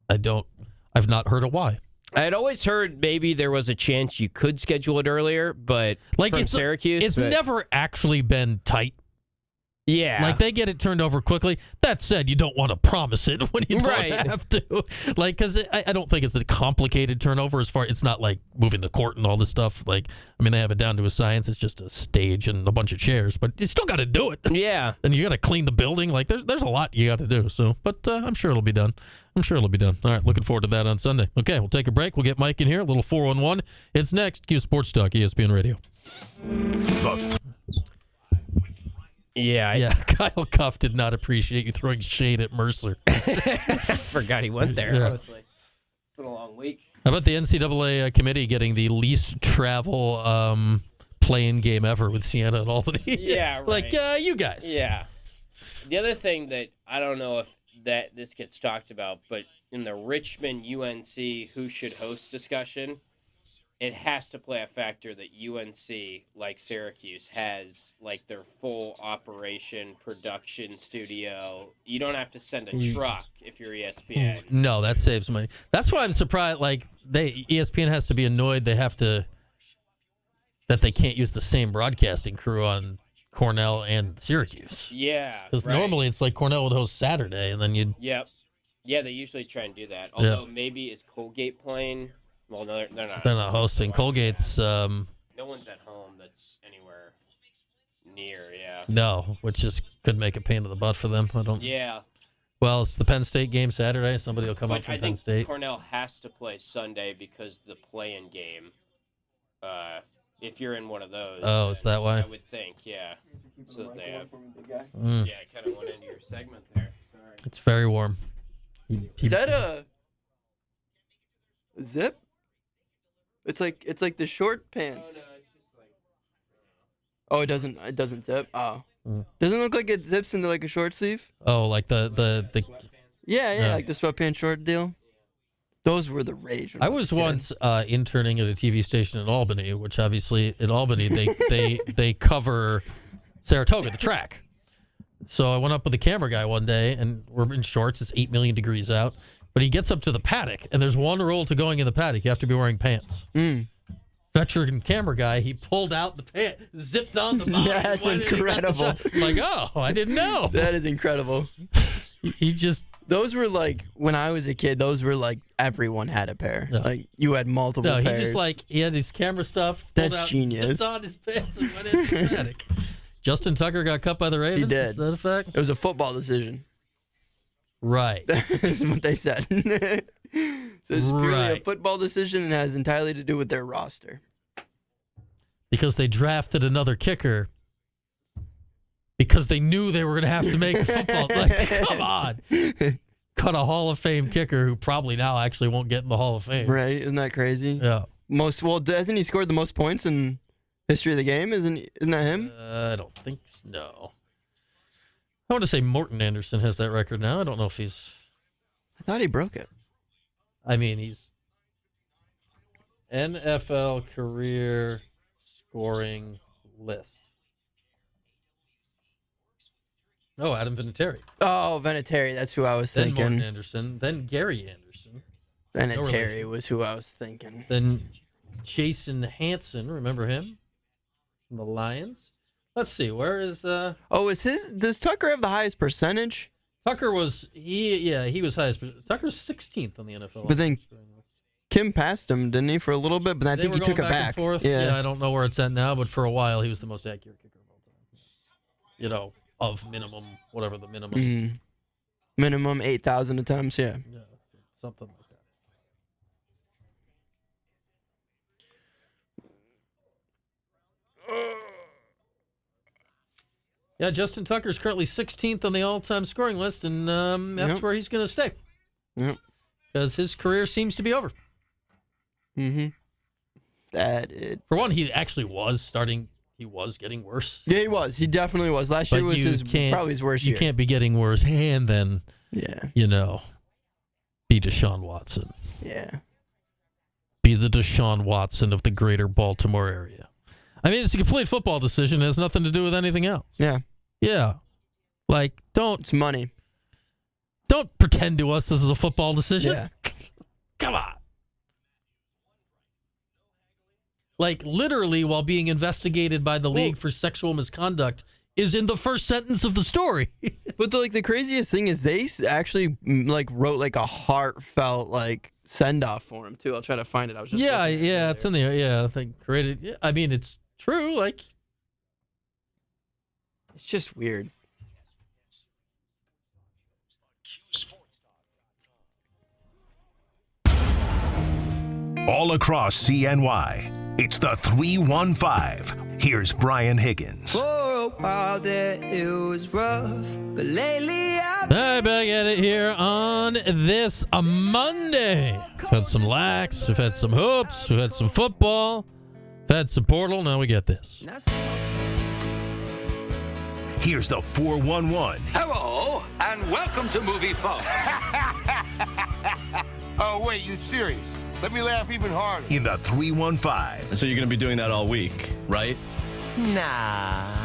I've not heard of why. I had always heard maybe there was a chance you could schedule it earlier, but from Syracuse. It's never actually been tight. Yeah. Like, they get it turned over quickly. That said, you don't want to promise it when you don't have to. Like, because I don't think it's a complicated turnover as far. It's not like moving the court and all this stuff. Like, I mean, they have it down to a science. It's just a stage and a bunch of chairs, but you still got to do it. Yeah. And you got to clean the building. Like, there's a lot you got to do. So, but I'm sure it'll be done. All right, looking forward to that on Sunday. Okay, we'll take a break. We'll get Mike in here. A little 411. It's next. Q Sports Talk, ESPN Radio. Yeah. Kyle Cuff did not appreciate you throwing shade at Mercer. Forgot he went there, honestly. It's been a long week. How about the NCAA committee getting the least travel play-in game ever with Siena and Albany? Yeah, right. Like, you guys. Yeah. The other thing that I don't know if this gets talked about, but in the Richmond-UNC who should host discussion, it has to play a factor that UNC, like Syracuse, has like their full operation production studio. You don't have to send a truck if you're ESPN. No, that saves money. That's why I'm surprised. Like, ESPN has to be annoyed that they can't use the same broadcasting crew on Cornell and Syracuse. Yeah, because normally it's like Cornell would host Saturday, and then you'd. Yep. Yeah, they usually try and do that. Although maybe is Colgate playing. Well, no, they're not. They're not hosting. Colgate's. No one's at home that's anywhere near. Yeah. No, which could make a pain in the butt for them. I don't. Yeah. Well, it's the Penn State game Saturday. Somebody will come up from Penn State. I think Cornell has to play Sunday because the play-in game. If you're in one of those. Oh, is that why? I would think, yeah. So that they have. Yeah, I kind of went into your segment there. Sorry. It's very warm. Is that a zip? It's like the short pants. Oh, no, it's just like. Oh, it doesn't zip. Oh, doesn't it look like it zips into like a short sleeve? Oh, like the. Yeah, like the sweatpants short deal. Those were the rage. I was once interning at a TV station in Albany, which obviously in Albany they cover Saratoga, the track. So I went up with the camera guy one day, and we're in shorts. It's 8 million degrees out. But he gets up to the paddock, and there's one rule to going in the paddock. You have to be wearing pants. Veteran camera guy, he pulled out the pants, zipped on the bottom. That's incredible. I'm like, oh, I didn't know. That is incredible. He just... Those were like, when I was a kid, those were like, everyone had a pair. No. Like, you had multiple pairs. No, he just like, he had his camera stuff. That's genius. Zipped on his pants and went into the paddock. Justin Tucker got cut by the Ravens? He did. Is that a fact? It was a football decision. Right. That's what they said. So it's purely a football decision and has entirely to do with their roster. Because they drafted another kicker because they knew they were going to have to make football. Like, come on. Cut a Hall of Fame kicker who probably now actually won't get in the Hall of Fame. Right. Isn't that crazy? Yeah. Hasn't he scored the most points in history of the game? Isn't that him? I don't think so. No. I want to say Morton Anderson has that record now. I don't know if he's... I thought he broke it. I mean, he's NFL career scoring list. Oh, Adam Vinatieri. Oh, Vinatieri. That's who I was thinking. Then Morton Anderson. Then Gary Anderson. Vinatieri was who I was thinking. Then Jason Hansen. Remember him? From the Lions. Let's see. Where is... Does Tucker have the highest percentage? Tucker was... He was highest. Tucker's 16th on the NFL. But then Kim passed him, didn't he, for a little bit? But I think he took it back. Yeah, I don't know where it's at now, but for a while he was the most accurate kicker of all time. You know, of minimum, whatever the minimum. Minimum 8,000 attempts, yeah. Yeah, something like that. Yeah, Justin Tucker's currently 16th on the all-time scoring list, and that's where he's going to stay. Yep. Because his career seems to be over. Mm-hmm. For one, he actually was starting. He was getting worse. Yeah, he was. He definitely was. Last year was probably his worst year. You can't be getting worse and then, be Deshaun Watson. Yeah. Be the Deshaun Watson of the greater Baltimore area. I mean, it's a complete football decision. It has nothing to do with anything else. Yeah. Yeah. Like, It's money. Don't pretend to us this is a football decision. Yeah. Come on. Like, literally, while being investigated by the league for sexual misconduct is in the first sentence of the story. But the craziest thing is they actually wrote a heartfelt send off for him too. I'll try to find it. I was just it's in there. Yeah, I think created. Yeah, I mean, it's true. Like, it's just weird. All across CNY, it's the 315. Here's Brian Higgins. For a while there it was rough, but lately I've back at it here on this Monday. We've had some lax, we've had some hoops, we've had some football, we've had some portal. Now we get this. Here's the 411. Hello, and welcome to Movie Phone. Oh, wait, you serious? Let me laugh even harder. In the 315. So you're going to be doing that all week, right? Nah.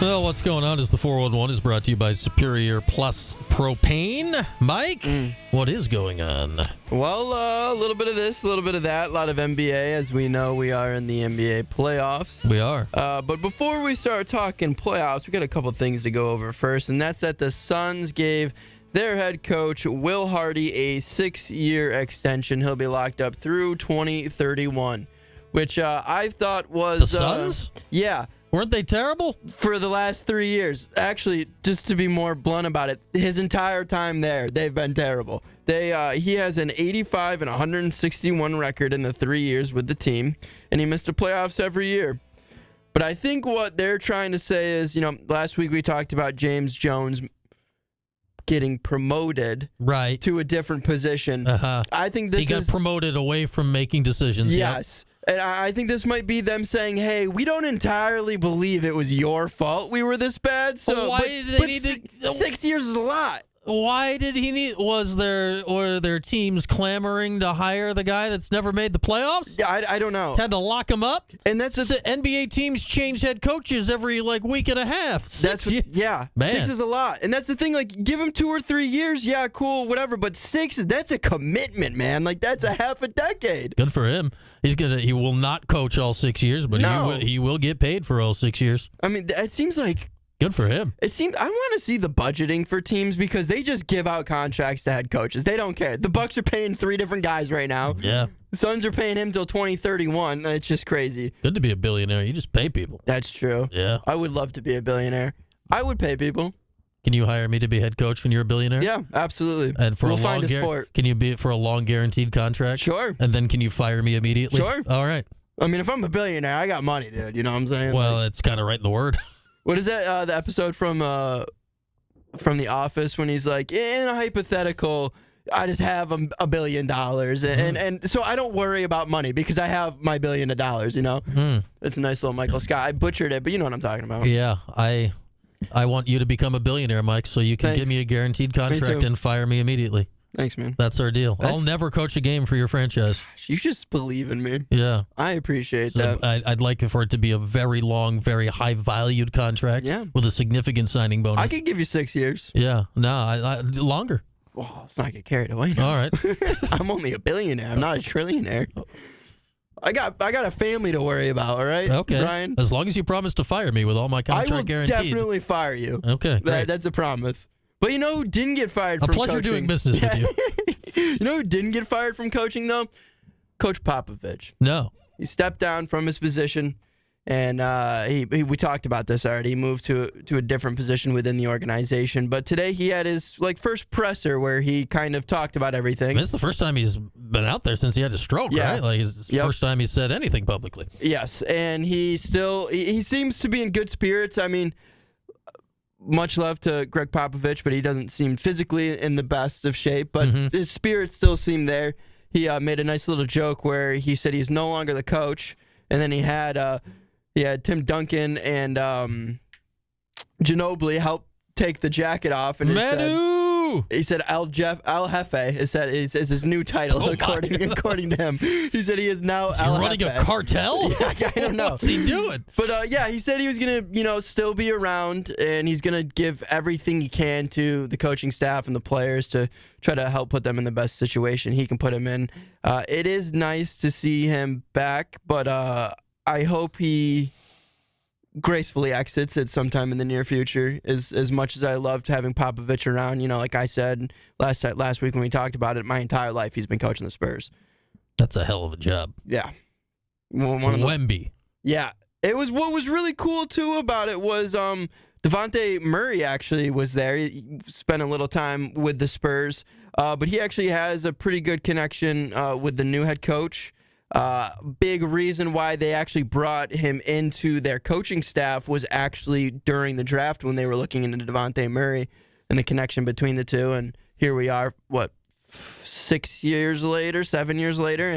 Well, what's going on is the 411 is brought to you by Superior Plus Propane. Mike, what is going on? Well, a little bit of this, a little bit of that, a lot of NBA. As we know, we are in the NBA playoffs. We are. But before we start talking playoffs, we got a couple things to go over first, and that's that the Suns gave their head coach, Will Hardy, a 6-year extension. He'll be locked up through 2031, which I thought was... The Suns? Yeah. Weren't they terrible? For the last 3 years. Actually, just to be more blunt about it, his entire time there, they've been terrible. He has an 85 and 161 record in the 3 years with the team, and he missed the playoffs every year. But I think what they're trying to say is, last week we talked about James Jones getting promoted to a different position. I think this he got promoted away from making decisions. Yes. And I think this might be them saying, hey, we don't entirely believe it was your fault we were this bad. So why did they need 6 years is a lot. Why did he need? Was their teams clamoring to hire the guy that's never made the playoffs? Yeah, I don't know. Had to lock him up, and that's NBA teams change head coaches every week and a half. Man. 6 is a lot, and that's the thing. Give him 2 or 3 years, yeah, cool, whatever. But 6, that's a commitment, man. That's a half a decade. Good for him. He will not coach all 6 years, but he will get paid for all 6 years. I mean, it seems like. Good for him. It seems I want to see the budgeting for teams because they just give out contracts to head coaches. They don't care. The Bucks are paying 3 different guys right now. Yeah. The Suns are paying him till 2031. It's just crazy. Good to be a billionaire. You just pay people. That's true. Yeah. I would love to be a billionaire. I would pay people. Can you hire me to be head coach when you're a billionaire? Yeah, absolutely. And for we'll find a sport. Can you be it for a long guaranteed contract? Sure. And then can you fire me immediately? Sure. All right. I mean, if I'm a billionaire, I got money, dude. You know what I'm saying? Well, it's kind of right in the word. What is that? The episode from The Office when he's like, in a hypothetical, I just have $1 billion, and so I don't worry about money because I have my $1 billion. It's a nice little Michael Scott. I butchered it, but you know what I'm talking about. Yeah, I want you to become a billionaire, Mike, so you can give me a guaranteed contract and fire me immediately. Thanks, man. That's our deal. I'll never coach a game for your franchise. You just believe in me. Yeah. I appreciate that. I'd like for it to be a very long, very high-valued contract with a significant signing bonus. I could give you 6 years. Yeah. No, longer. Well, let's not get carried away now. All right. I'm only a billionaire. I'm not a trillionaire. I got a family to worry about, all right? Okay. Brian? As long as you promise to fire me with all my contract guaranteed. I will definitely fire you. Okay, great. That's a promise. But you know who didn't get fired from coaching? A pleasure doing business with you. You know who didn't get fired from coaching, though? Coach Popovich. No. He stepped down from his position. And we talked about this already. He moved to a different position within the organization. But today he had his first presser where he kind of talked about everything. I mean, it's the first time he's been out there since he had a stroke, right? Like it's the first time he said anything publicly. Yes, and he seems to be in good spirits. I mean, much love to Greg Popovich, but he doesn't seem physically in the best of shape. But his spirits still seem there. He made a nice little joke where he said he's no longer the coach, and then he had Tim Duncan and Ginobili help take the jacket off, and he said El Jefe is his new title according to him. He said he is now Is he running a cartel? Yeah, I don't know. What's he doing? But he said he was gonna still be around, and he's gonna give everything he can to the coaching staff and the players to try to help put them in the best situation he can put them in. It is nice to see him back, but I hope he gracefully exits at sometime in the near future. As much as I loved having Popovich around, like I said last week when we talked about it, my entire life he's been coaching the Spurs. That's a hell of a job. Yeah. Wemby. Yeah. It was what was really cool too about it was Devontae Murray actually was there. He spent a little time with the Spurs, but he actually has a pretty good connection with the new head coach. Big reason why they actually brought him into their coaching staff was actually during the draft when they were looking into Devontae Murray and the connection between the two. And here we are, 7 years later,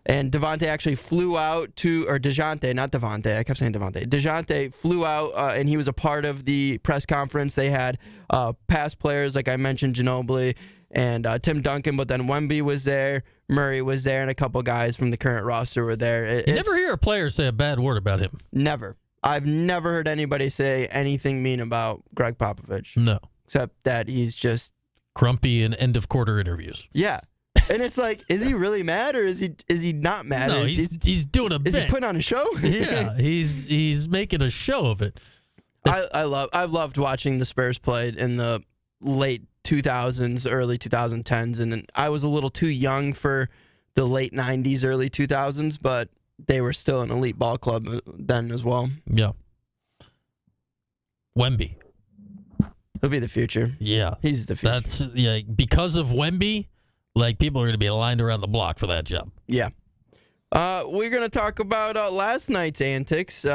and Devontae actually flew out to, or DeJounte, not Devontae. I kept saying Devontae. DeJounte flew out, and he was a part of the press conference. They had past players, like I mentioned, Ginobili and Tim Duncan, but then Wemby was there, Murray was there, and a couple guys from the current roster were there. You never hear a player say a bad word about him. Never. I've never heard anybody say anything mean about Greg Popovich. No. Except that he's just grumpy in end-of-quarter interviews. Yeah. And it's like, is he really mad or is he not mad? No, he's doing a bit. Is he putting on a show? Yeah, he's making a show of it. I've loved watching the Spurs play in the late 2000s, early 2010s, and I was a little too young for the late 90s, early 2000s, but they were still an elite ball club then as well. Yeah. Wemby. He'll be the future. Yeah. He's the future. Because of Wemby, people are going to be lined around the block for that job. Yeah. We're going to talk about last night's antics.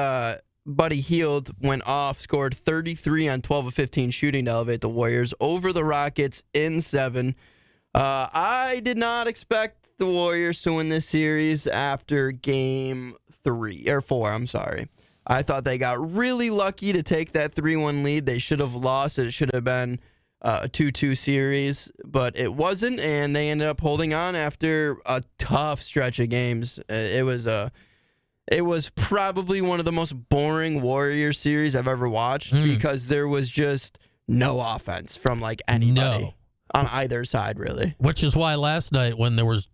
Buddy Hield went off, scored 33 on 12 of 15 shooting to elevate the Warriors over the Rockets in 7. I did not expect the Warriors to win this series after game 4. I'm sorry. I thought they got really lucky to take that 3-1 lead. They should have lost. It should have been a 2-2 series, but it wasn't, and they ended up holding on after a tough stretch of games. It was probably one of the most boring Warriors series I've ever watched because there was just no offense from anybody on either side, really. Which is why last night when there was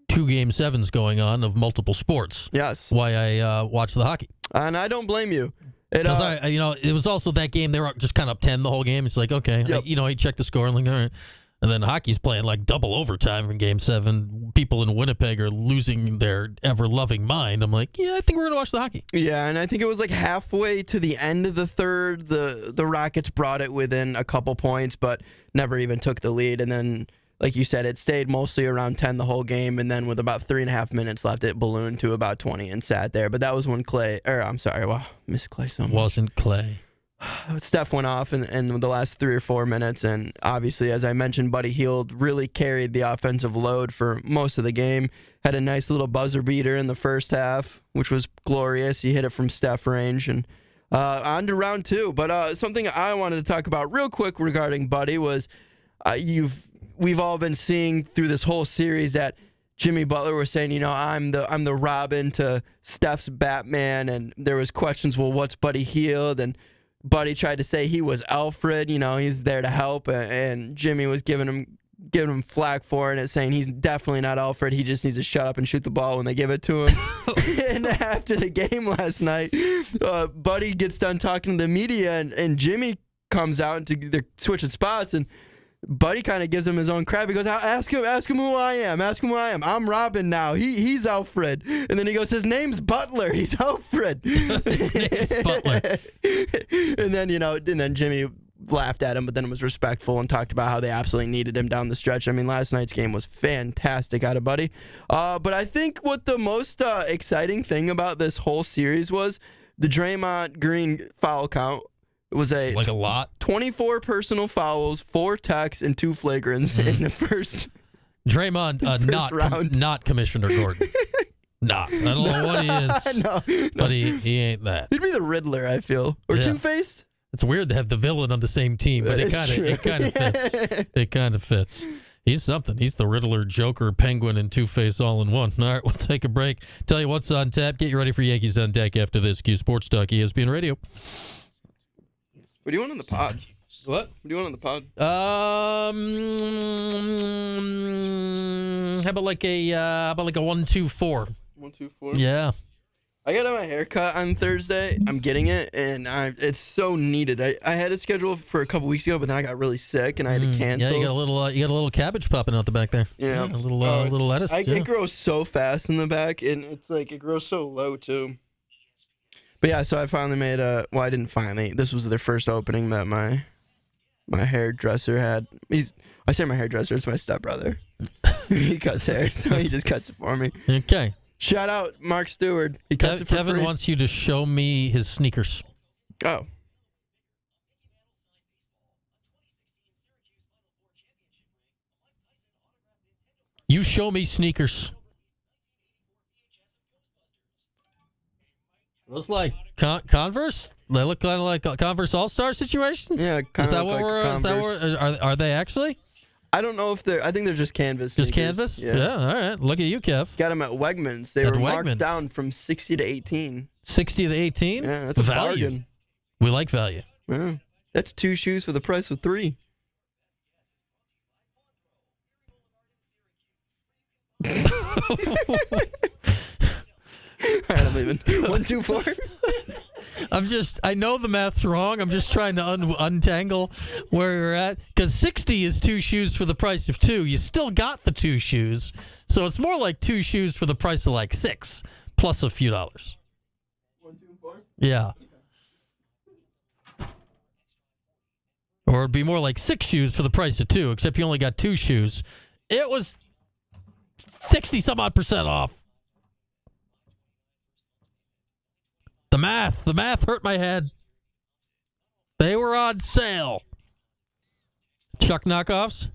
2 Game 7s going on of multiple sports, why I watched the hockey. And I don't blame you. Because it was also that game they were just kind of up 10 the whole game. It's like, okay, I checked the score and all right. And then hockey's playing double overtime in Game 7. People in Winnipeg are losing their ever-loving mind. I'm like, I think we're going to watch the hockey. Yeah, and I think it was halfway to the end of the third, the Rockets brought it within a couple points, but never even took the lead. And then, like you said, it stayed mostly around 10 the whole game, and then with about 3.5 minutes left, it ballooned to about 20 and sat there. But that was when miss Clay so much. Wasn't Clay. Steph went off in the last 3 or 4 minutes, and obviously, as I mentioned, Buddy Hield really carried the offensive load for most of the game. Had a nice little buzzer beater in the first half, which was glorious. He hit it from Steph range, and on to round 2. But something I wanted to talk about real quick regarding Buddy was we've all been seeing through this whole series that Jimmy Butler was saying, I'm the Robin to Steph's Batman, and there was questions, well, what's Buddy Hield? And Buddy tried to say he was Alfred, he's there to help, and Jimmy was giving him flack for it and saying he's definitely not Alfred. He just needs to shut up and shoot the ball when they give it to him. And after the game last night, Buddy gets done talking to the media, and Jimmy comes out and they're switching spots, and Buddy kind of gives him his own crap. He goes, ask him who I am. Ask him who I am. I'm Robin now. He's Alfred. And then he goes, his name's Butler. He's Alfred. His name's Butler. And then Jimmy laughed at him, but then was respectful and talked about how they absolutely needed him down the stretch. I mean, last night's game was fantastic out of Buddy. But I think what the most exciting thing about this whole series was the Draymond Green foul count. It was a lot. 24 personal fouls, 4 techs, and 2 flagrants in the first. Draymond, not Commissioner Gordon. Not. I don't know what he is, no. but he ain't that. He'd be the Riddler, I feel, or Two-Faced. It's weird to have the villain on the same team, but it kind of fits. It kind of fits. He's something. He's the Riddler, Joker, Penguin, and Two-Face all in one. All right, we'll take a break. Tell you what's on tap. Get you ready for Yankees on deck after this. Q Sports Talk, ESPN Radio. What do you want on the pod? What? What do you want on the pod? How about like a 1-2-4? 1-2-4. Yeah. I got my hair cut on Thursday. I'm getting it, and it's so needed. I had it scheduled for a couple weeks ago, but then I got really sick, and I had to cancel. Yeah, you got a little cabbage popping out the back there. Yeah, a little lettuce. It grows so fast in the back, and it's like it grows so low too. But yeah, so I finally made I didn't finally. This was their first opening that my hairdresser had. I say my hairdresser, it's my stepbrother. He cuts hair, so he just cuts it for me. Okay. Shout out Mark Stewart. He cuts it for Kevin free. wants you to show me his sneakers. Oh. You show me sneakers. Looks like Converse. They look kind of like a Converse All-Star situation. Yeah, is that what we're? Is that what, are they actually? I don't know if they're. I think they're just canvas. Just sneakers. canvas? Yeah. All right. Look at you, Kev. Got them at Wegmans. They were marked down from 60 to 18. 60 to 18? Yeah, that's a value. bargain. We like value. Yeah. That's 2 shoes for the price of 3. All right, I'm leaving. 1, 2, 4. I know the math's wrong. I'm just trying to untangle where you're at. Because 60 is 2 shoes for the price of 2. You still got the 2 shoes. So it's more like 2 shoes for the price of like 6, plus a few dollars. 1, 2, 4? Yeah. Or it'd be more like 6 shoes for the price of 2, except you only got 2 shoes. It was 60-some-odd% off. The math hurt my head. They were on sale. Chuck knockoffs?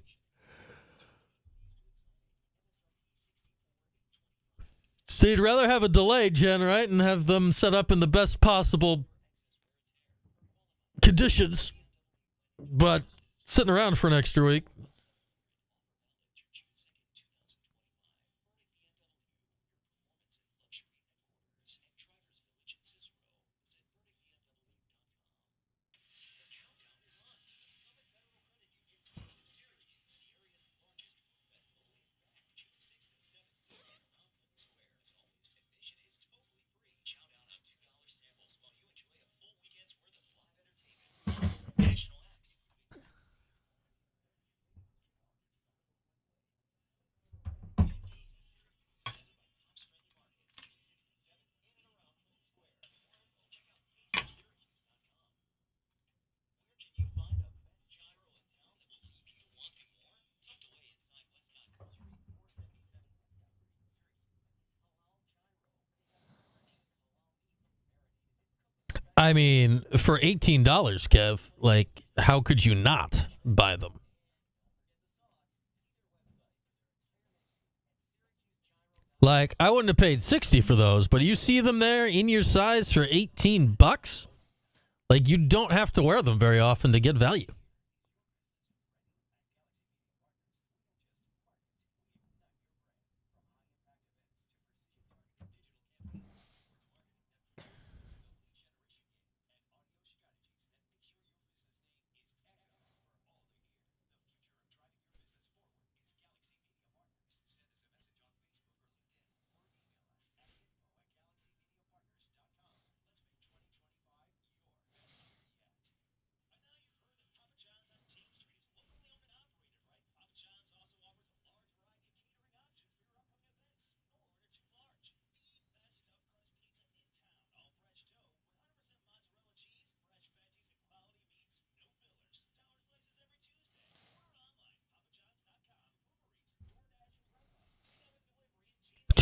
So you'd rather have a delay, Jen, right? And have them set up in the best possible conditions. But sitting around for an extra week. I mean, for $18, Kev, like, how could you not buy them? Like, I wouldn't have paid $60 for those, but you see them there in your size for $18? Like, you don't have to wear them very often to get value.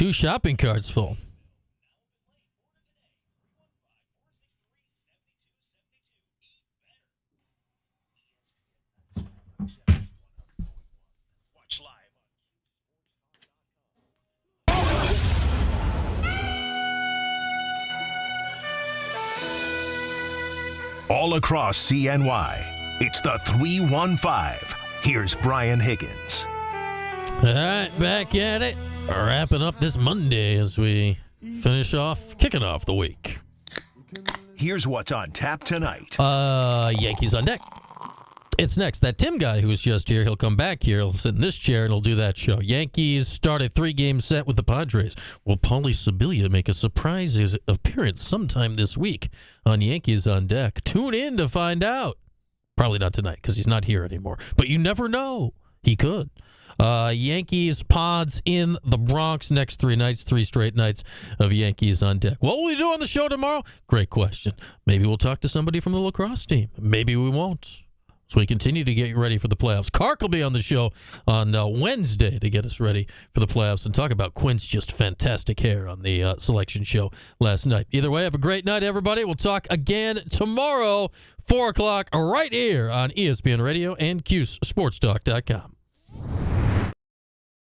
2 shopping carts full. All across CNY, it's the 315. Here's Brian Higgins. All right, back at it. Wrapping up this Monday as we kicking off the week. Here's what's on tap tonight. Yankees on deck. It's next. That Tim guy who was just here, he'll come back here. He'll sit in this chair and he'll do that show. Yankees start a 3-game set with the Padres. Will Paulie Sibilia make a surprise appearance sometime this week on Yankees on Deck? Tune in to find out. Probably not tonight because he's not here anymore. But you never know. He could. Yankees pods in the Bronx next 3 nights, 3 straight nights of Yankees on Deck. What will we do on the show tomorrow? Great question. Maybe we'll talk to somebody from the lacrosse team. Maybe we won't. So we continue to get you ready for the playoffs. Kark will be on the show on Wednesday to get us ready for the playoffs and talk about Quinn's just fantastic hair on the selection show last night. Either way, have a great night, everybody. We'll talk again tomorrow, 4 o'clock, right here on ESPN Radio and CuseSportsTalk.com.